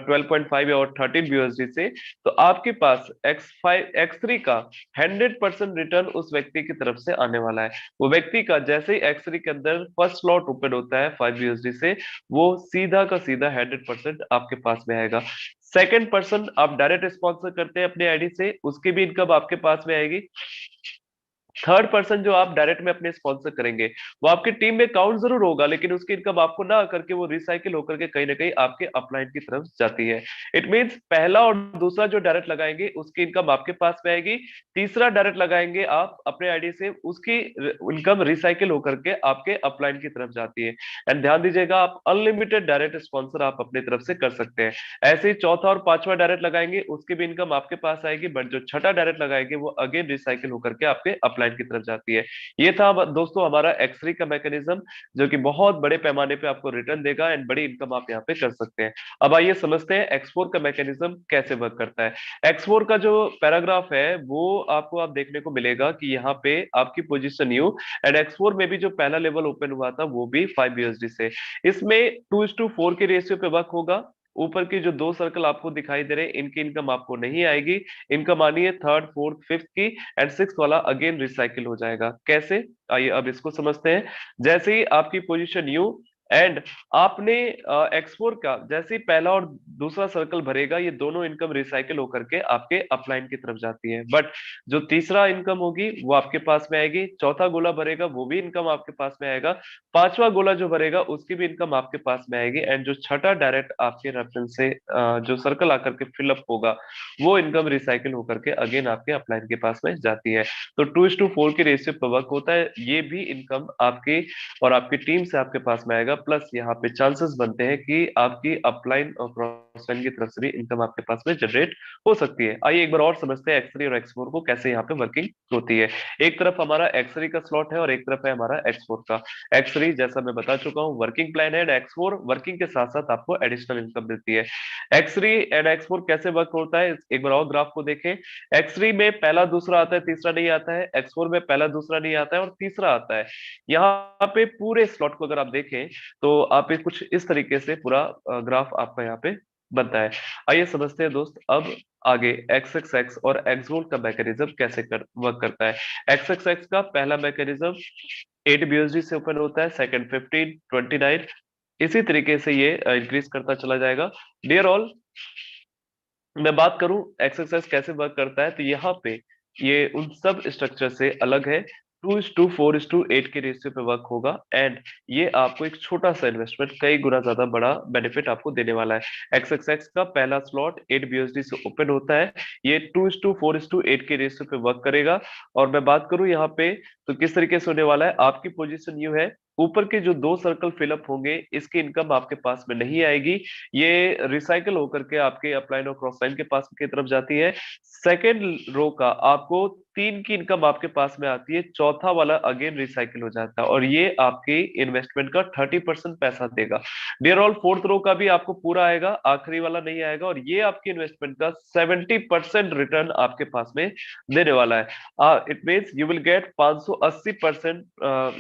12.5 और 13 BUSD से, तो आपके पास X3 का 100% रिटर्न उस व्यक्ति की तरफ से आने वाला है। वो व्यक्ति का जैसे ही X3 के अंदर फर्स्ट स्लॉट ओपन होता है 5 BUSD से, वो सीधा का सीधा 100% आपके पास में आएगा। सेकंड पर्सन आप डायरेक्ट स्पॉन्सर करते हैं अपने आईडी से, उसकी भी इनकम आपके पास में आएगी। थर्ड पर्सन जो आप डायरेक्ट में अपने स्पॉन्सर करेंगे, वो आपकी टीम में काउंट जरूर होगा लेकिन उसकी इनकम आपको ना करके वो रिसाइकिल होकर के कहीं ना कहीं आपके अपलाइन की तरफ जाती है। इट मींस पहला और दूसरा जो डायरेक्ट लगाएंगे उसकी इनकम आपके पास में आएगी, तीसरा डायरेक्ट लगाएंगे आप अपने आईडी से, उसकी इनकम रिसाइकिल होकर के आपके अपलाइन की तरफ जाती है। एंड ध्यान दीजिएगा, आप अनलिमिटेड डायरेक्ट स्पॉन्सर आप अपनी तरफ से कर सकते हैं। ऐसे ही चौथा और पांचवा डायरेक्ट लगाएंगे उसकी भी इनकम आपके पास आएगी, बट जो छठा डायरेक्ट लगाएंगे वो अगेन रिसाइकिल होकर के आपके अपलाइन की तरफ जाती है। ये था दोस्तों हमारा X3 का मैकेनिज्म, जो कि बहुत बड़े पैमाने पे आपको रिटर्न देगा एंड बड़ी इनकम आप यहाँ पे कर सकते हैं। अब आइए समझते हैं X4 का मैकेनिज्म कैसे वर्क करता है। X4 का जो पैराग्राफ है वो आपको आप देखने को मिलेगा कि यहाँ पे आपकी पोजीशन यू एंड X4 में भी जो पहला लेवल ओपन हुआ था वो भी 5 BUSD से, इसमें 2:4 के रेशियो पे वर्क होगा। ऊपर की जो दो सर्कल आपको दिखाई दे रहे हैं इनकी इनकम आपको नहीं आएगी, इनकम आनी है थर्ड, फोर्थ, फिफ्थ की, एंड सिक्स वाला अगेन रिसाइकिल हो जाएगा। कैसे, आइए अब इसको समझते हैं। जैसे ही आपकी पोजीशन यू एंड आपने X4 का जैसे ही पहला और दूसरा सर्कल भरेगा, ये दोनों इनकम रिसाइकिल होकर के आपके अपलाइन की तरफ जाती है। बट जो तीसरा इनकम होगी वो आपके पास में आएगी, चौथा गोला भरेगा वो भी इनकम आपके पास में आएगा, पांचवा गोला जो भरेगा उसकी भी इनकम आपके पास में आएगी, एंड जो छठा डायरेक्ट आपके रेफरेंस से जो सर्कल आकर के फिलअप होगा वो इनकम रिसाइकिल होकर के अगेन आपके अपलाइन के पास में जाती है। तो 2:4 की रेशियो पर वर्क होता है। ये भी इनकम आपकी और आपकी टीम से आपके पास में आएगा, प्लस यहाँ पे चांसेस बनते हैं कि आपकी अपलाइन और क्रॉस लाइन की तरफ से भी इनकम आपके पास में जनरेट हो सकती है। आइए एक बार और समझते हैं X3 और X4 को कैसे यहाँ पे वर्किंग होती है। एक तरफ हमारा X3 का स्लॉट है और एक तरफ है हमारा X4 का। X3 जैसा मैं बता चुका हूँ वर्किंग प्लान है, X4 वर्किंग के साथ साथ आपको एडिशनल इनकम मिलती है। X3 एंड X4 कैसे वर्क होता है, एक बार और ग्राफ को देखें। X3 में पहला दूसरा आता है, तीसरा नहीं आता है। X4 में पहला दूसरा नहीं आता है और तीसरा आता है। यहाँ पे पूरे स्लॉट को अगर आप देखें तो आप एक कुछ इस तरीके से पूरा ग्राफ आपका यहाँ पे बनता है। आइए समझते हैं दोस्त अब आगे XXX और XGold का मैकेनिज्म कैसे वर्क करता है। XXX का पहला मैकेनिज्म 8 BUSD से ओपन होता है, सेकंड 15, 29, इसी तरीके से ये इंक्रीज करता चला जाएगा। डियर ऑल, मैं बात करूं एक्सरसाइज कैसे वर्क करता है, तो यहाँ पे ये उन सब स्ट्रक्चर से अलग है। 2:4:8 के रेशियो पे वर्क होगा, एंड ये आपको एक छोटा सा इन्वेस्टमेंट कई गुना ज्यादा बड़ा बेनिफिट आपको देने वाला है। XXX का पहला स्लॉट 8 BUSD से ओपन होता है, ये 2:4:8 के रेशियो पे वर्क करेगा। और मैं बात करूं यहाँ पे तो किस तरीके से होने वाला है, आपकी पोजीशन न्यू है, ऊपर के जो दो सर्कल फिलअप होंगे इसकी इनकम आपके पास में नहीं आएगी, ये रिसाइकल होकर के आपके अपलाइन और क्रॉस लाइन के पास की तरफ जाती है। सेकेंड रो का आपको 3 की इनकम आपके पास में आती है, चौथा वाला अगेन रिसाइकिल हो जाता है और ये आपकी इन्वेस्टमेंट का 30% पैसा देगा। डियर ऑल, फोर्थ रो का भी आपको पूरा आएगा, आखिरी वाला नहीं आएगा, और ये आपकी इन्वेस्टमेंट का 70% रिटर्न आपके पास में देने वाला है। It means you will get 580%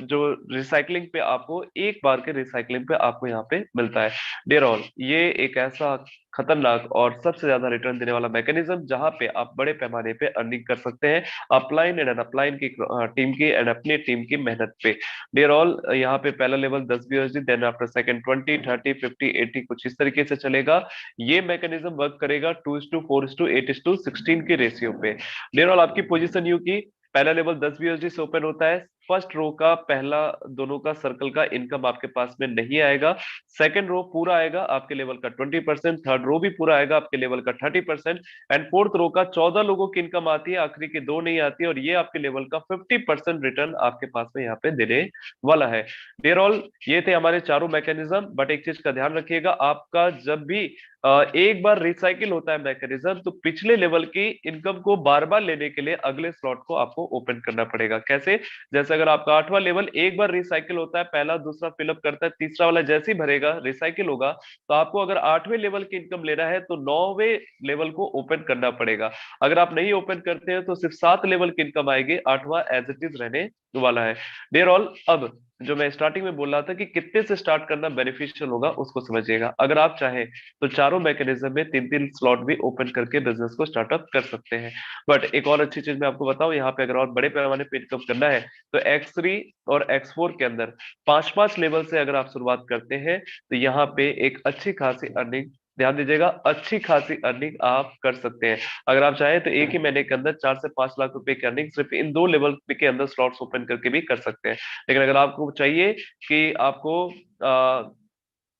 जो रिसाइकलिंग पे आपको एक बार के रिसाइकलिंग पे आपको यहाँ पे मिलता है। डियर ऑल, ये एक ऐसा खतरनाक और सबसे ज्यादा रिटर्न देने वाला मैकेनिज्म जहां पे आप बड़े पैमाने पे अर्निंग कर सकते हैं अपलाइन एंड अनअपलाइन की टीम की एंड अपनी टीम की मेहनत पे। डियर ऑल, यहाँ पे पहला level 10 BUSD, then after second 20, 30, 50, 80 कुछ इस तरीके से चलेगा। ये मैकेनिज्म वर्क करेगा 2:4:8:16 के रेशियो पे। डियर ऑल, आपकी पोजीशन यू की पहला लेवल 10 BUSD से ओपन होता है, फर्स्ट रो का पहला दोनों का सर्कल का इनकम आपके पास में नहीं आएगा, सेकंड रो पूरा आएगा आपके लेवल का 20%, थर्ड रो भी पूरा आएगा आपके लेवल का 30%, एंड फोर्थ रो का 14 लोगों की इनकम आती है, आखिरी के 2 नहीं आती है, और ये आपके लेवल का 50% रिटर्न आपके पास में यहाँ पे देने वाला है। डियर ऑल, ये थे हमारे चारों मैकेनिज्म, बट एक चीज का ध्यान रखिएगा, आपका जब भी एक बार रिसाइकिल होता है मैकेनिज्म तो पिछले लेवल की इनकम को बार बार लेने के लिए अगले स्लॉट को आपको ओपन करना पड़ेगा। कैसे? जैसे अगर आपका 8वां लेवल एक बार रिसाइकिल होता है, पहला दूसरा फिलअप करता है, तीसरा वाला जैसे ही भरेगा रिसाइकिल होगा, तो आपको अगर 8वें लेवल की इनकम लेना है तो 9वें लेवल को ओपन करना पड़ेगा। अगर आप नहीं ओपन करते हैं तो सिर्फ 7 लेवल की इनकम आएगी, 8वां एज इट इज रहने वाला है। डियर ऑल, अब जो मैं स्टार्टिंग में बोल रहा था कि कितने से स्टार्ट करना बेनिफिशियल होगा उसको समझिएगा। अगर आप चाहें तो चारों मैकेनिज्म में 3-3 स्लॉट भी ओपन करके बिजनेस को स्टार्टअप कर सकते हैं। बट एक और अच्छी चीज मैं आपको बताऊं, यहाँ पे अगर और बड़े पैमाने पे इनकम करना है तो X3 और X4 के अंदर 5-5 लेवल से अगर आप शुरुआत करते हैं तो यहाँ पे एक अच्छी खासी अर्निंग, ध्यान दीजिएगा, अच्छी खासी अर्निंग आप कर सकते हैं। अगर आप चाहें तो एक ही महीने के अंदर 4 से 5 लाख रुपए की अर्निंग सिर्फ इन 2 लेवल के अंदर स्लॉट्स ओपन करके भी कर सकते हैं। लेकिन अगर आपको चाहिए कि आपको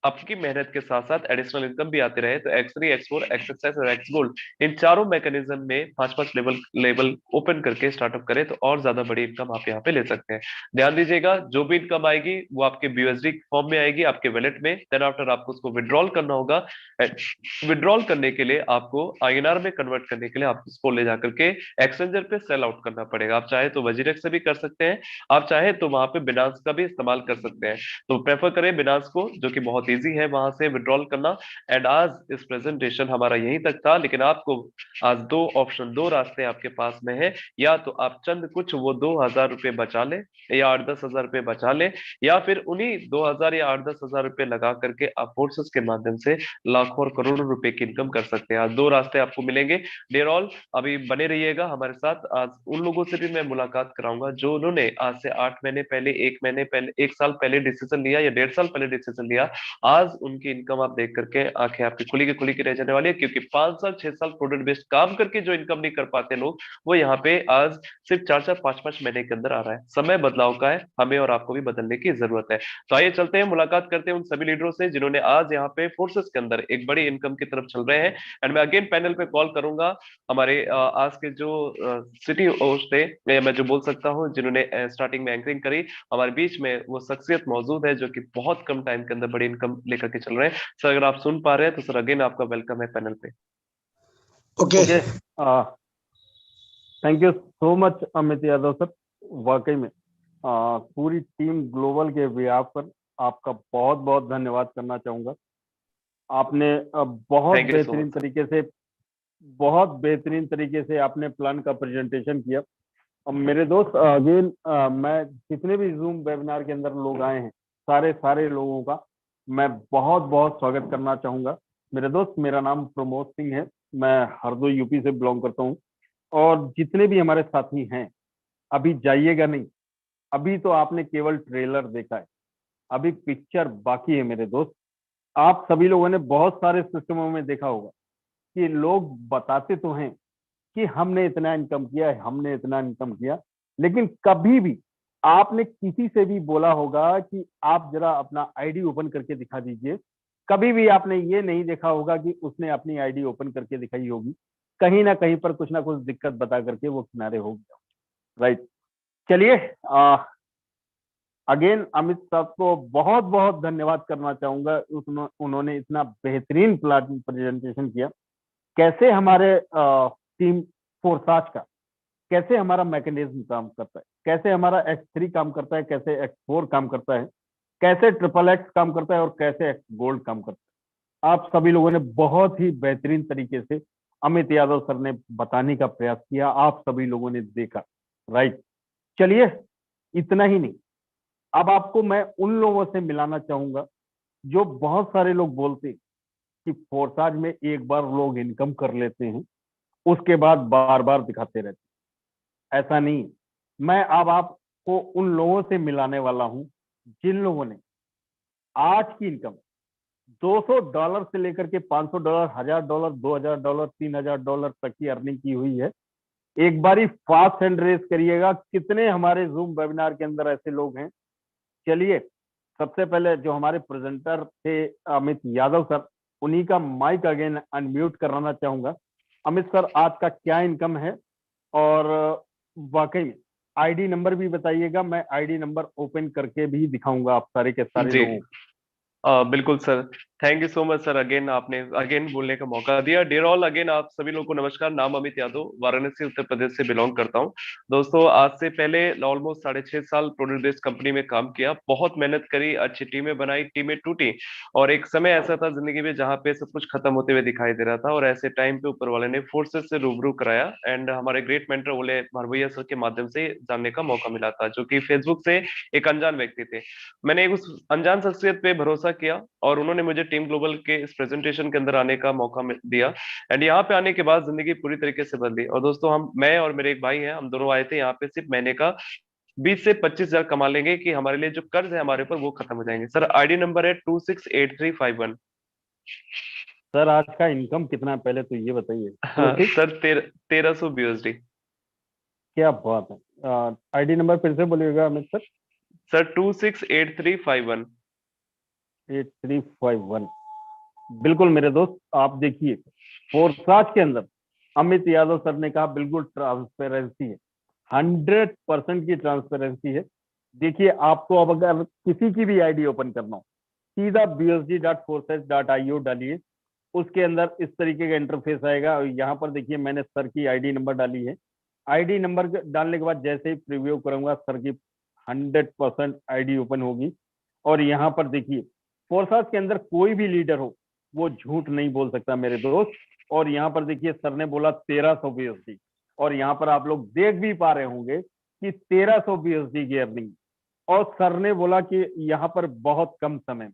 आपकी मेहनत के साथ साथ एडिशनल इनकम भी आते रहे तो X3, X4, XXX और XGold इन चारों मैकेनिज्म में 5-5 लेवल ओपन करके स्टार्टअप करें तो और ज्यादा बड़ी इनकम आप यहाँ पे ले सकते हैं। ध्यान दीजिएगा, जो भी इनकम आएगी वो आपके BUSD फॉर्म में आएगी आपके वॉलेट में, देन आफ्टर आपको उसको विड्रॉल करना होगा। विड्रॉल करने के लिए आपको INR में कन्वर्ट करने के लिए आपको उसको ले जाकर के एक्सचेंजर पे सेल आउट करना पड़ेगा। आप चाहे तो वजीरेक्स से भी कर सकते हैं, आप चाहे तो वहां पे बिनांस का भी इस्तेमाल कर सकते हैं। तो प्रेफर करें बिनांस को, जो कि बहुत बहुत ईजी है वहां से विड्रॉल करना। एंड आज इस प्रेजेंटेशन हमारा यहीं तक था, लेकिन आपको आज दो ऑप्शन, दो रास्ते आपके पास में है। या तो आप चंद कुछ वो 2,000 रुपये बचा ले, या 8-10 हजार रुपये बचा ले, या फिर उन्हीं 2,000 या 8-10 हजार रुपये लगा करके आप फोर्सेस के माध्यम से लाखों और करोड़ों रुपए की इनकम कर सकते हैं। आज दो रास्ते आपको मिलेंगे। डियर ऑल, अभी बने रहिएगा हमारे साथ। आज उन लोगों से भी मैं मुलाकात कराऊंगा जो उन्होंने आज से 8 महीने पहले, 1 महीने पहले, 1 साल पहले डिसीजन लिया या 1.5 साल पहले डिसीजन लिया। आज उनकी इनकम आप देख करके आंखें आपकी खुली की रह जाने वाली है, क्योंकि 5 साल 6 साल प्रोडक्ट बेस्ड काम करके जो इनकम नहीं कर पाते लोग, वो यहाँ पे आज सिर्फ 4-4 5-5 महीने के अंदर आ रहा है। समय बदलाव का है, हमें और आपको भी बदलने की जरूरत है। तो आइए चलते हैं, मुलाकात करते हैं उन सभी लीडरों से जिन्होंने आज यहाँ पे फोर्सेस के अंदर एक बड़ी इनकम की तरफ चल रहे हैं। एंड मैं अगेन पैनल पे कॉल करूंगा हमारे आज के जो सिटी होस्ट थे, मैं जो बोल सकता हूँ, जिन्होंने स्टार्टिंग में एंकरिंग करी, हमारे बीच में वो शख्सियत मौजूद है जो कि बहुत कम टाइम के अंदर बड़ी इनकम लेकर के चल रहे हैं। सर अगर आप सुन पा रहे हैं तो सर अगेन आपका वेलकम है पैनल पे। Okay, thank you so much Amit Yadav sir. वाकई में पूरी टीम ग्लोबल के बिहाफ पर आपका बहुत बहुत धन्यवाद करना चाहूंगा। आपने बहुत Thank you so बेहतरीन much, sir. तरीके से, बहुत बेहतरीन तरीके से आपने प्लान का प्रेजेंटेशन किया। अब मेरे दोस्त अगेन मैं जितने भी जूम वेबिनार के अंदर लोग आए हैं, सारे लोगों का मैं बहुत बहुत स्वागत करना चाहूंगा। मेरे दोस्त, मेरा नाम प्रमोद सिंह है, मैं हरदोई यूपी से बिलोंग करता हूँ। और जितने भी हमारे साथी हैं, अभी जाइएगा नहीं, अभी तो आपने केवल ट्रेलर देखा है, अभी पिक्चर बाकी है। मेरे दोस्त, आप सभी लोगों ने बहुत सारे सिस्टमों में देखा होगा कि लोग बताते तो हैं कि हमने इतना इनकम किया है, हमने इतना इनकम किया, लेकिन कभी भी आपने किसी से भी बोला होगा कि आप जरा अपना आईडी ओपन करके दिखा दीजिए, कभी भी आपने ये नहीं देखा होगा कि उसने अपनी आईडी ओपन करके दिखाई होगी। कहीं ना कहीं पर कुछ ना कुछ दिक्कत बता करके वो किनारे हो गया। राइट, चलिए अगेन अमित साहब को बहुत बहुत धन्यवाद करना चाहूंगा। उन्होंने इतना बेहतरीन प्रेजेंटेशन किया, कैसे हमारे टीम फोर्साज का, कैसे हमारा मैकेनिज्म काम करता है, कैसे हमारा X3 काम करता है, कैसे X4 काम करता है, कैसे XXX काम करता है और कैसे X गोल्ड काम करता है। आप सभी लोगों ने बहुत ही बेहतरीन तरीके से अमित यादव सर ने बताने का प्रयास किया, आप सभी लोगों ने देखा। राइट, चलिए इतना ही नहीं, अब आपको मैं उन लोगों से मिलाना चाहूंगा जो बहुत सारे लोग बोलते कि फोर्साज में एक बार लोग इनकम कर लेते हैं, उसके बाद बार बार दिखाते रहते। ऐसा नहीं, मैं अब आपको उन लोगों से मिलाने वाला हूं जिन लोगों ने आज की इनकम $200 से लेकर के $500, $1,000, $2,000, $3,000 तक की अर्निंग की हुई है। एक बारी फास्ट हैंड रेस करिएगा, कितने हमारे जूम वेबिनार के अंदर ऐसे लोग हैं। चलिए, सबसे पहले जो हमारे प्रेजेंटर थे अमित यादव सर, उन्हीं का माइक अगेन अनम्यूट कराना चाहूंगा। अमित सर, आज का क्या इनकम है और वाकई में आईडी नंबर भी बताइएगा, मैं आईडी नंबर ओपन करके भी दिखाऊंगा आप सारे के सारे जी। लोगों को। बिल्कुल sir, thank you so much sir, again आपने अगेन बोलने का मौका दिया। डियर ऑल, अगेन आप सभी लोगों को नमस्कार। नाम अमित यादव, वाराणसी उत्तर प्रदेश से बिलोंग करता हूं। दोस्तों, आज से पहले ऑलमोस्ट 6.5 साल प्रोडक्ट बेस्ड कंपनी में काम किया, बहुत मेहनत करी, अच्छी टीमें बनाई, टीमें टूटी, और एक समय ऐसा था जिंदगी में जहाँ पे सब कुछ खत्म होते हुए दिखाई दे रहा था, और ऐसे टाइम पे ऊपर वाले ने फोर्सेस से रूबरू कराया। एंड हमारे ग्रेट मेंटर ओले भारवैया सर के माध्यम से जानने का मौका मिला था, जो कि फेसबुक से एक अनजान व्यक्ति थे। मैंने उस अनजान शख्सियत पे भरोसा किया और उन्होंने मुझे टीम ग्लोबल के इस प्रेजेंटेशन के अंदर आने का मौका दिया। एंड यहाँ पे आने के बाद जिंदगी पूरी तरीके से बदली। और दोस्तों, मैं और मेरे एक भाई हैं, हम दोनों आए थे यहाँ पे सिर्फ महीने का 20 से 25 हजार कमा लेंगे कि हमारे लिए जो कर्ज है हमारे ऊपर वो खत्म हो जाएंगे। सर आईडी नंबर है 268351। सर, आज का इनकम कितना है पहले तो ये बताइए। हाँ सर, 1300 BUSD। क्या बात है। आईडी नंबर फिर से बोलिएगा अमित सर। सर 268351। 8351। बिल्कुल मेरे दोस्त, आप देखिए फोर्साज के अंदर अमित यादव सर ने कहा बिल्कुल ट्रांसपेरेंसी है, 100% की ट्रांसपेरेंसी है। देखिए, आपको अब अगर किसी की भी आईडी ओपन करना हो, सीधा busd.forces.io डालिए, उसके अंदर इस तरीके का इंटरफेस आएगा। और यहाँ पर देखिए, मैंने सर की आईडी नंबर डाली है। आईडी नंबर डालने के बाद जैसे ही प्रीव्यू करूंगा, सर की 100% आईडी ओपन होगी। और यहाँ पर देखिए, फोर्सास के अंदर कोई भी लीडर हो वो झूठ नहीं बोल सकता मेरे दोस्त। और यहाँ पर देखिए सर ने बोला 1300 BSD, और यहाँ पर आप लोग देख भी पा रहे होंगे कि 1300 BSD की अर्निंग। और सर ने बोला कि यहाँ पर बहुत कम समय,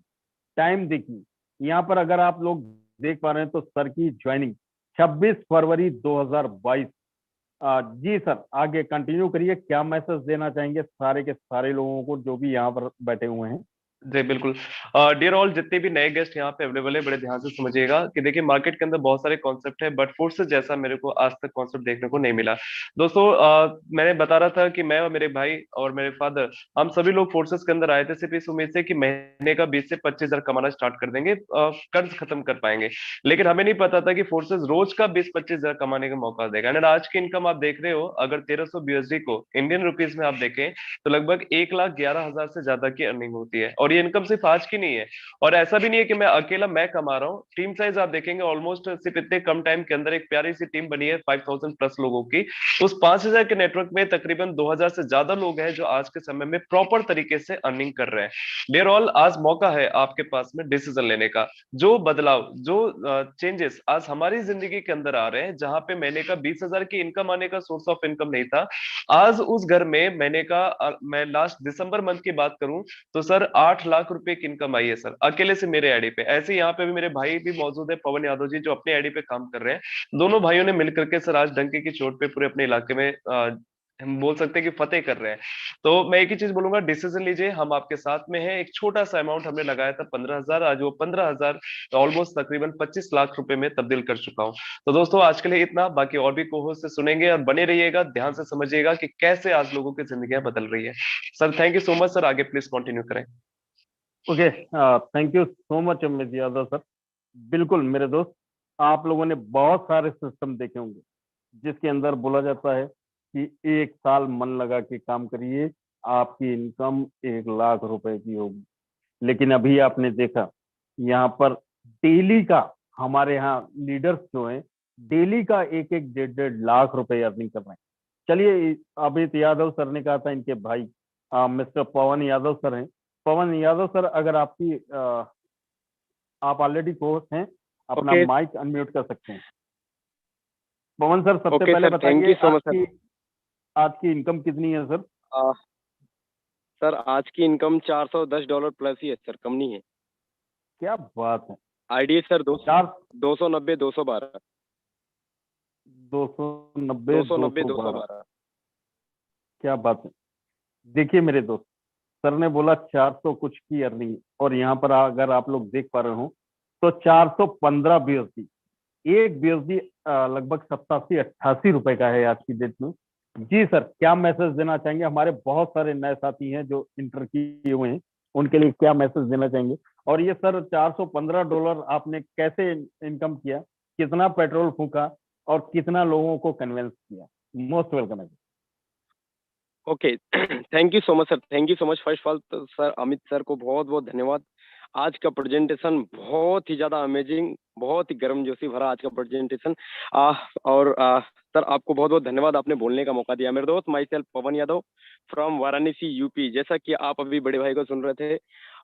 टाइम देखिए यहाँ पर अगर आप लोग देख पा रहे हैं तो सर की ज्वाइनिंग 26 फरवरी 2022। जी सर, आगे कंटिन्यू करिए, क्या मैसेज देना चाहेंगे सारे के सारे लोगों को जो भी यहाँ पर बैठे हुए हैं? जी बिल्कुल। डियर ऑल, जितने भी नए गेस्ट यहाँ पे अवेलेबल है, बड़े ध्यान से समझिएगा कि देखिए मार्केट के अंदर बहुत सारे कॉन्सेप्ट है, बट फोर्सेस जैसा मेरे को आज तक कॉन्सेप्ट देखने को नहीं मिला। दोस्तों, मैंने बता रहा था कि मैं और मेरे भाई और मेरे फादर, हम सभी लोग फोर्सेस के अंदर आए थे सिर्फ इस उम्मीद से कि महीने का 20 से 25 हजार कमाना स्टार्ट कर देंगे, कर्ज खत्म कर पाएंगे। लेकिन हमें नहीं पता था कि फोर्सेस रोज का 20-25 हजार कमाने का मौका देगा। एंड आज की इनकम आप देख रहे हो, अगर 1300 BSD को इंडियन रुपीज में आप देखें तो लगभग 1,11,000 से ज्यादा की अर्निंग होती है। और ये इनकम सिर्फ आज की नहीं है, और ऐसा भी नहीं है कि मैं अकेला मैं कमा रहा हूँ। टीम साइज आप देखेंगे ऑलमोस्ट सिर्फ इतने कम टाइम के अंदर एक प्यारी सी टीम बनी है 5000 प्लस लोगों की। उस 5000 के नेटवर्क में तकरीबन 2000 से ज्यादा लोग हैं जो आज के समय में प्रॉपर तरीके से अर्निंग कर रहे हैं। डियर ऑल, आज मौका है आपके पास में डिसीजन लेने का। जो बदलाव, जो चेंजेस आज हमारी जिंदगी के अंदर आ रहे हैं, जहां पे महीने का 20,000 की इनकम आने का सोर्स ऑफ इनकम नहीं था, आज उस घर में महीने का मैं लास्ट दिसंबर मंथ की बात करूं तो सर 8 लाख रुपए की इनकम आई है सर, अकेले से मेरे आईडी पे। ऐसे यहाँ पे भी मेरे भाई भी मौजूद है, पवन यादव जी, जो अपने आईडी पे काम कर रहे हैं। दोनों भाइयों ने मिलकर के सर आज डंके की चोट पे पूरे अपने इलाके में हम बोल सकते हैं कि फतेह कर रहे हैं। तो मैं एक ही चीज बोलूंगा, डिसीजन लीजिए, हम आपके साथ में हैं। एक छोटा सा अमाउंट हमने लगाया था 15,000, आज वो 15,000 ऑलमोस्ट तकरीबन 25 लाख रुपए में तब्दील कर चुका हूं। तो दोस्तों, आज के लिए इतना, बाकी और भी कोहोस्ट से सुनेंगे और बने रहिएगा, ध्यान से समझिएगा कि कैसे आज लोगों की जिंदगियां बदल रही है। Sir thank you so much sir, आगे प्लीज कंटिन्यू करें। Okay, thank you so much Amit Yadav sir. बिल्कुल मेरे दोस्त, आप लोगों ने बहुत सारे सिस्टम देखे होंगे जिसके अंदर बोला जाता है कि 1 साल मन लगा के काम करिए, आपकी इनकम 1 लाख रुपए की होगी। लेकिन अभी आपने देखा यहाँ पर डेली का, हमारे यहाँ लीडर्स जो हैं डेली का 1-1, 1.5 लाख रुपए अर्निंग कर रहे हैं। चलिए, अमित यादव सर ने कहा था इनके भाई मिस्टर पवन यादव सर हैं। पवन यादव सर, अगर आप ऑलरेडी कोच हैं, अपना माइक अनम्यूट कर सकते हैं। पवन सर, सबसे पहले बताइए आज की इनकम कितनी है सर? सर आज की इनकम $410 प्लस ही है सर, कम नहीं है। क्या बात है। ID sir 290 212 212। क्या बात है। देखिए मेरे दोस्त, सर ने बोला 400 कुछ की अर्निंग, और यहाँ पर अगर आप लोग देख पा रहे हो तो 415 BSD, एक BSD लगभग 87-88 रुपए का है आज की डेट में। जी सर, क्या मैसेज देना चाहेंगे? हमारे बहुत सारे नए साथी हैं जो इंटर किए हुए हैं, उनके लिए क्या मैसेज देना चाहेंगे? और ये सर $415 आपने कैसे इनकम किया, कितना पेट्रोल फूका और कितना लोगों को कन्विंस किया? मोस्ट वेलकम है। Okay, thank you so much sir, thank you so much. First of all sir Amit sir को बहुत बहुत धन्यवाद। आज का प्रेजेंटेशन बहुत ही ज्यादा अमेजिंग, बहुत ही गर्मजोशी भरा आज का प्रेजेंटेशन। सर आपको बहुत बहुत धन्यवाद, आपने बोलने का मौका दिया। मेरे दोस्त, my self Pawan Yadav from Varanasi UP. जैसा कि आप अभी बड़े भाई को सुन रहे थे,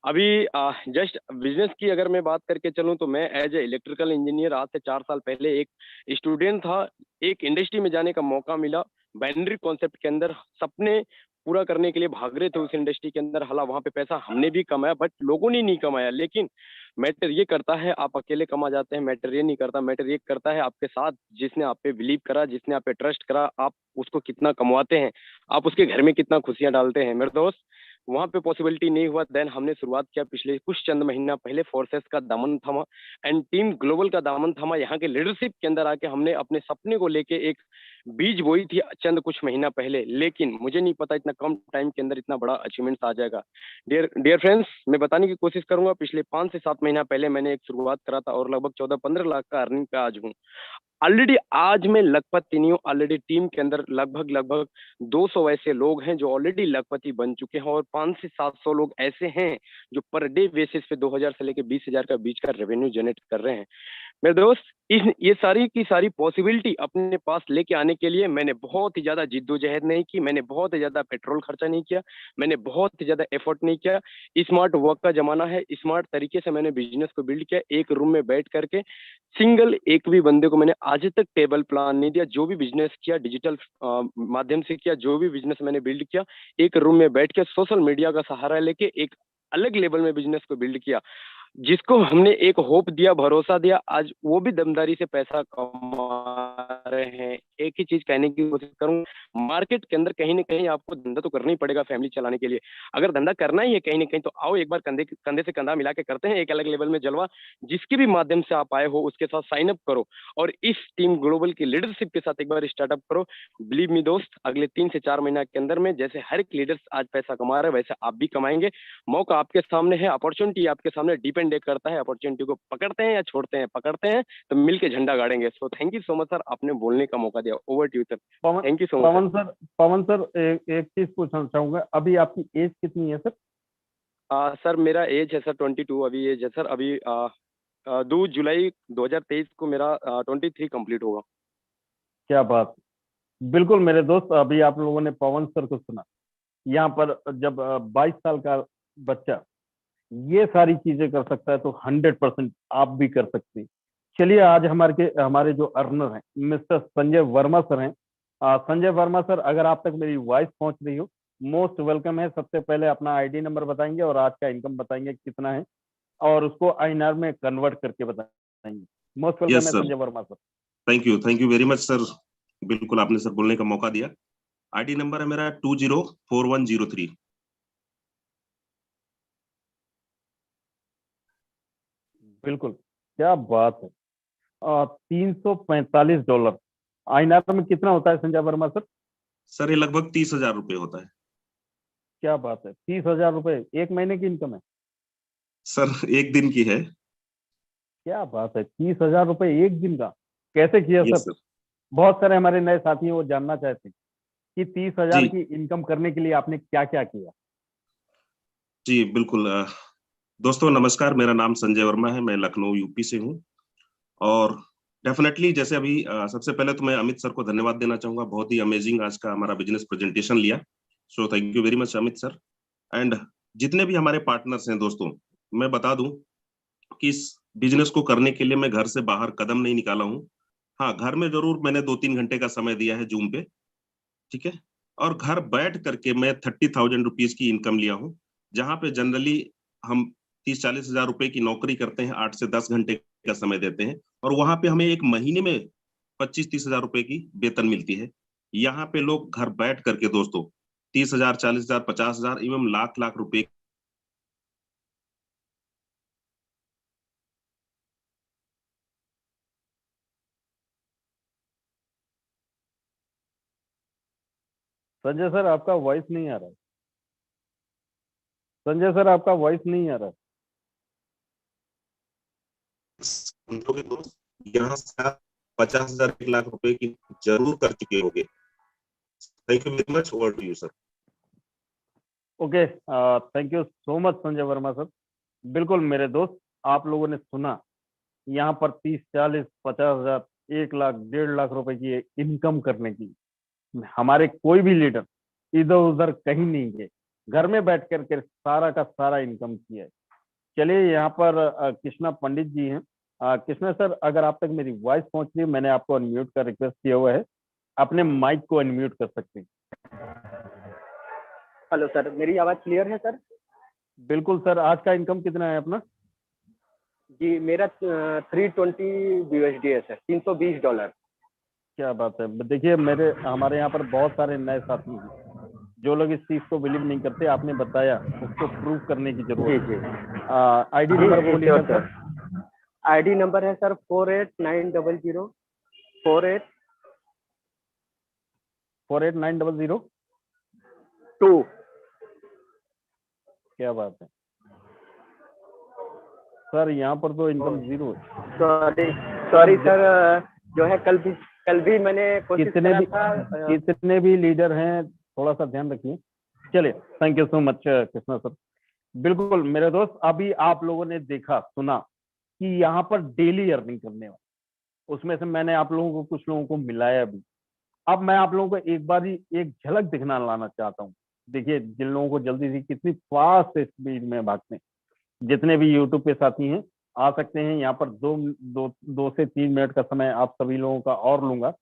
अभी जस्ट बिजनेस की अगर मैं बात करके चलूं तो मैं एज ए इलेक्ट्रिकल इंजीनियर आज से 4 साल पहले एक स्टूडेंट था। एक इंडस्ट्री में जाने का मौका मिला, बाइनरी कॉन्सेप्ट के अंदर सपने पूरा करने के लिए भाग रहे थे उस इंडस्ट्री के अंदर। हालांकि वहां पे पैसा हमने भी कमाया, बट लोगों ने नहीं कमाया। लेकिन मैटर ये करता है, आप अकेले कमा जाते हैं, मैटर ये नहीं करता। मैटर ये करता है आपके साथ जिसने आप पे बिलीव करा, जिसने आप पे ट्रस्ट करा, आप उसको कितना कमवाते हैं, आप उसके घर में कितना खुशियां डालते हैं। मेरे दोस्त, वहां पे पॉसिबिलिटी नहीं हुआ, देन हमने शुरुआत किया पिछले कुछ चंद महीना पहले। फोर्सेस का दामन थामा एंड टीम ग्लोबल का दामन थामा, यहाँ के लीडरशिप के अंदर आके हमने अपने सपने को लेके एक बीज बोई थी चंद कुछ महीना पहले। लेकिन मुझे नहीं पता इतना कम टाइम के अंदर इतना बड़ा अचीवमेंट आ जाएगा। डियर फ्रेंड्स, मैं बताने की कोशिश करूंगा। पिछले 5 से 7 महीना पहले मैंने एक शुरुआत करा था और लगभग 14-15 लाख का अर्निंग पे आज हूँ। ऑलरेडी आज मैं लखपति नहीं हूँ, ऑलरेडी टीम के अंदर लगभग 200 ऐसे लोग हैं जो ऑलरेडी लखपति बन चुके हैं, और 500 से 700 लोग ऐसे हैं जो पर डे बेसिस पे 2000 से लेके 20,000 का बीच का रेवेन्यू जनरेट कर रहे हैं। मेरे दोस्त, ये सारी की सारी पॉसिबिलिटी अपने पास लेके आने के लिए मैंने बहुत ही ज्यादा जिद्दोजहद नहीं की, मैंने बहुत ही ज्यादा पेट्रोल खर्चा नहीं किया, मैंने बहुत ही ज्यादा एफर्ट नहीं किया। स्मार्ट वर्क का जमाना है, स्मार्ट तरीके से मैंने बिजनेस को बिल्ड किया। एक रूम में बैठ करके सिंगल एक भी बंदे को मैंने आज तक टेबल प्लान नहीं दिया। जो भी बिजनेस किया डिजिटल माध्यम से किया, जो भी बिजनेस मैंने बिल्ड किया एक रूम में बैठ के सोशल मीडिया का सहारा लेके एक अलग लेवल में बिजनेस को बिल्ड किया। जिसको हमने एक होप दिया, भरोसा दिया, आज वो भी दमदारी से पैसा कमा रहे हैं। एक ही चीज कहने की कोशिश करूं, मार्केट के अंदर कहीं ना कहीं आपको धंधा तो करना ही पड़ेगा फैमिली चलाने के लिए। अगर धंधा करना ही है कहीं ना कहीं तो आओ एक बार कंधे से कंधा मिला के करते हैं एक अलग लेवल में जलवा। जिसके भी माध्यम से आप आए हो उसके साथ साइन अप करो और इस टीम ग्लोबल की लीडरशिप के साथ एक बार स्टार्टअप करो। बिलीव मी दोस्त, अगले 3 से 4 महीना के अंदर में जैसे हर एक लीडर्स आज पैसा कमा रहे हैं वैसे आप भी कमाएंगे। मौका आपके सामने है, अपॉर्चुनिटी आपके सामने, डिपेंड करता है अपॉर्चुनिटी को पकड़ते हैं या छोड़ते हैं। पकड़ते हैं तो मिलके झंडा गाड़ेंगे। So thank you so much sir, आपने बोलने का मौका दिया। Over to you sir. Thank you so much sir. Pawan sir एक चीज पूछना चाहूंगा, अभी आपकी एज कितनी है सर? सर मेरा एज है सर 22 अभी एज है सर। अभी 2 जुलाई 2023 को मेरा 23 कंप्लीट होगा। क्या बात, बिल्कुल मेरे दोस्त, अभी आप लोगों ने पवन सर को सुना। यहाँ पर जब 22 साल का बच्चा ये सारी चीजें कर सकता है तो 100% आप भी कर सकते हैं। चलिए आज हमारे जो अर्नर हैं मिस्टर संजय वर्मा सर हैं। संजय वर्मा सर, अगर आप तक मेरी वॉइस पहुंच रही हो, मोस्ट वेलकम है। सबसे पहले अपना आईडी नंबर बताएंगे और आज का इनकम बताएंगे कितना है और उसको आईएनआर में कन्वर्ट करके बताएंगे। मोस्ट वेलकम है Sanjay Verma sir. Thank you very much sir. बिल्कुल आपने सर बोलने का मौका दिया। आईडी नंबर है मेरा 204103। बिल्कुल, क्या बात है। $345 आईएनआर में कितना होता है संजय वर्मा सर? सर ये लगभग 30,000 रुपए होता है। क्या बात है, 30,000 रुपए एक महीने की इनकम है? सर एक दिन की है। क्या बात है, 30,000 रुपए एक दिन का, कैसे किया सर? सर बहुत सारे हमारे नए साथी हैं वो जानना चाहते हैं कि 30,000 जी की इनकम करने के लिए आपने क्या क्या किया। जी बिल्कुल। दोस्तों नमस्कार, मेरा नाम संजय वर्मा है, मैं लखनऊ यूपी से हूँ। और डेफिनेटली जैसे अभी सबसे पहले तो मैं अमित सर को धन्यवाद देना चाहूंगा, बहुत ही अमेजिंग आज का हमारा बिजनेस प्रेजेंटेशन लिया। सो thank you very much Amit sir. And जितने भी हमारे पार्टनर्स हैं दोस्तों, मैं बता दूं कि इस बिजनेस को करने के लिए मैं घर से बाहर कदम नहीं निकाला हूँ। हाँ, घर में जरूर मैंने 2-3 घंटे का समय दिया है जूम पे, ठीक है। और घर बैठ करके मैं 30,000 रुपीज की इनकम लिया हूँ, जहां पे जनरली हम 30-40 हजार रुपए की नौकरी करते हैं, 8 से 10 घंटे का समय देते हैं और वहां पे हमें एक महीने में 25-30 हजार रुपए की वेतन मिलती है। यहाँ पे लोग घर बैठ करके दोस्तों 30,000, 40,000, 50,000 एवं लाख लाख रुपए संजय सर आपका वॉइस नहीं आ रहा है। संजय सर आपका वॉइस नहीं आ रहा है। समझोगे दोस्त, यहाँ से आप 50,000, 1 लाख रुपए की जरूर कर चुके होंगे। Thank you very much. Over to you sir. Okay, thank you so much Sanjay Verma sir. बिल्कुल मेरे दोस्त, आप लोगों ने सुना यहाँ पर 30, 40, 50,000, 1 लाख, 1.5 लाख रुपए की इनकम करने की हमारे कोई भी लीडर इधर उधर कहीं नहीं गए, घर में बैठ करके सारा का सारा इनकम किया है। चलिए यहाँ पर कृष्णा पंडित जी हैं। कृष्णा सर, अगर आप तक मेरी वॉइस पहुंच रही है, मैंने आपको अनम्यूट का रिक्वेस्ट किया हुआ है, अपने माइक को अनम्यूट कर सकते हैं। हेलो सर, मेरी आवाज क्लियर है सर? बिल्कुल सर। आज का इनकम कितना है अपना? जी मेरा 320 USD है सर, $320। क्या बात है। देखिए हमारे यहाँ पर बहुत सारे नए साथी हैं जो लोग इस चीज को बिलीव नहीं करते, आपने बताया उसको प्रूव करने की जरूरत है। आईडी नंबर बोलिए सर। आईडी नंबर है सर 48900 48900 2। क्या बात है सर, यहाँ पर तो इनकम 0 है। सॉरी सर, जो है कल भी मैंने कोशिश किया था। कितने भी लीडर हैं थोड़ा सा ध्यान रखिए। चलिए, thank you so much Krishna sir. बिल्कुल मेरे दोस्त, अभी आप लोगों ने देखा सुना कि यहाँ पर डेली अर्निंग करने वाले उसमें से मैंने आप लोगों को कुछ लोगों को मिलाया भी। अब मैं आप लोगों को एक बार ही एक झलक दिखना लाना चाहता हूँ। देखिए जिन लोगों को जल्दी थी कितनी फास्ट स्पीड में भागते हैं, जितने भी यूट्यूब पे साथी हैं आ सकते हैं यहाँ पर। 2 से 3 मिनट का समय आप सभी लोगों का और लूंगा।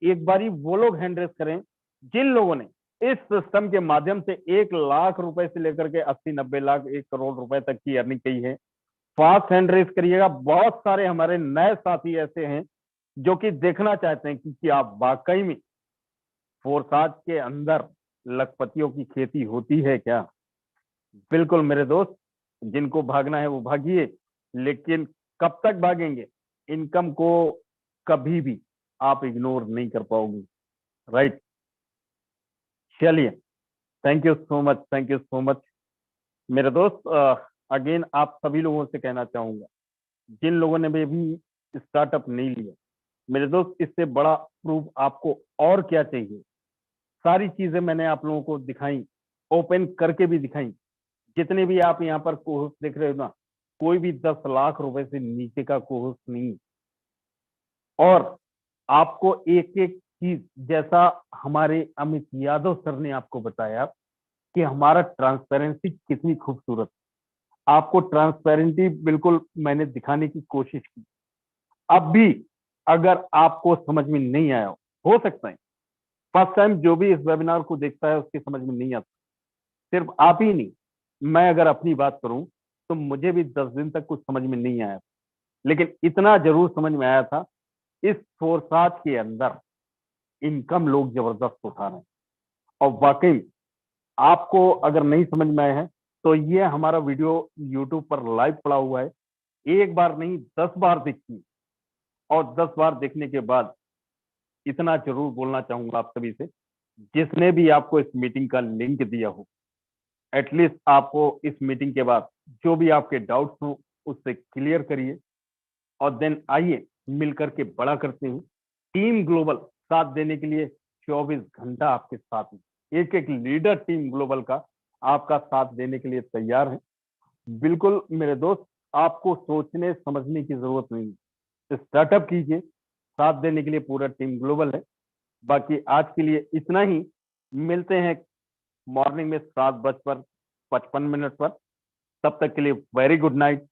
एक बारी वो लोग हैंड रेस करें जिन लोगों ने इस सिस्टम के माध्यम से 1 लाख रुपए से लेकर के 80-90 लाख 1 करोड़ रुपए तक की अर्निंग की है। फास्ट हैंड रेस करिएगा। बहुत सारे हमारे नए साथी ऐसे हैं जो कि देखना चाहते हैं कि आप वाकई में फोर्साज के अंदर लखपतियों की खेती होती है क्या। बिल्कुल मेरे दोस्त, जिनको भागना है वो भागिए, लेकिन कब तक भागेंगे? इनकम को कभी भी आप इग्नोर नहीं कर पाओगे, राइट। चलिए, thank you so much, thank you so much मेरे दोस्त। अगेन आप सभी लोगों से कहना चाहूंगा, जिन लोगों ने भी स्टार्टअप नहीं लिया, मेरे दोस्त इससे बड़ा प्रूफ आपको और क्या चाहिए। सारी चीजें मैंने आप लोगों को दिखाई, ओपन करके भी दिखाई। जितने भी आप यहाँ पर कोर्स देख रहे हो ना, कोई भी 10 लाख रुपए से नीचे का कोर्स नहीं। और आपको एक एक चीज, जैसा हमारे अमित यादव सर ने आपको बताया कि हमारा ट्रांसपेरेंसी कितनी खूबसूरत, आपको ट्रांसपेरेंसी बिल्कुल मैंने दिखाने की कोशिश की। अब भी अगर आपको समझ में नहीं आया, हो सकता है फर्स्ट टाइम जो भी इस वेबिनार को देखता है उसकी समझ में नहीं आता। सिर्फ आप ही नहीं, मैं अगर अपनी बात करूं तो मुझे भी 10 दिन तक कुछ समझ में नहीं आया, लेकिन इतना जरूर समझ में आया था, इस फोर्साज के अंदर इनकम लोग जबरदस्त उठा रहे हैं। और वाकई आपको अगर नहीं समझ में आया है तो ये हमारा वीडियो यूट्यूब पर लाइव पड़ा हुआ है, एक बार नहीं 10 बार देखिए। और 10 बार देखने के बाद इतना जरूर बोलना चाहूंगा आप सभी से, जिसने भी आपको इस मीटिंग का लिंक दिया हो, एटलीस्ट आपको इस मीटिंग के बाद जो भी आपके डाउट्स हो उससे क्लियर करिए। और देन आइए मिलकर के बड़ा करते हैं। टीम ग्लोबल साथ देने के लिए 24 घंटा आपके साथ है। एक एक लीडर टीम ग्लोबल का आपका साथ देने के लिए तैयार है। बिल्कुल मेरे दोस्त, आपको सोचने समझने की जरूरत नहीं है, स्टार्टअप कीजिए, साथ देने के लिए पूरा टीम ग्लोबल है। बाकी आज के लिए इतना ही, मिलते हैं मॉर्निंग में 7:55 पर। तब तक के लिए वेरी गुड नाइट।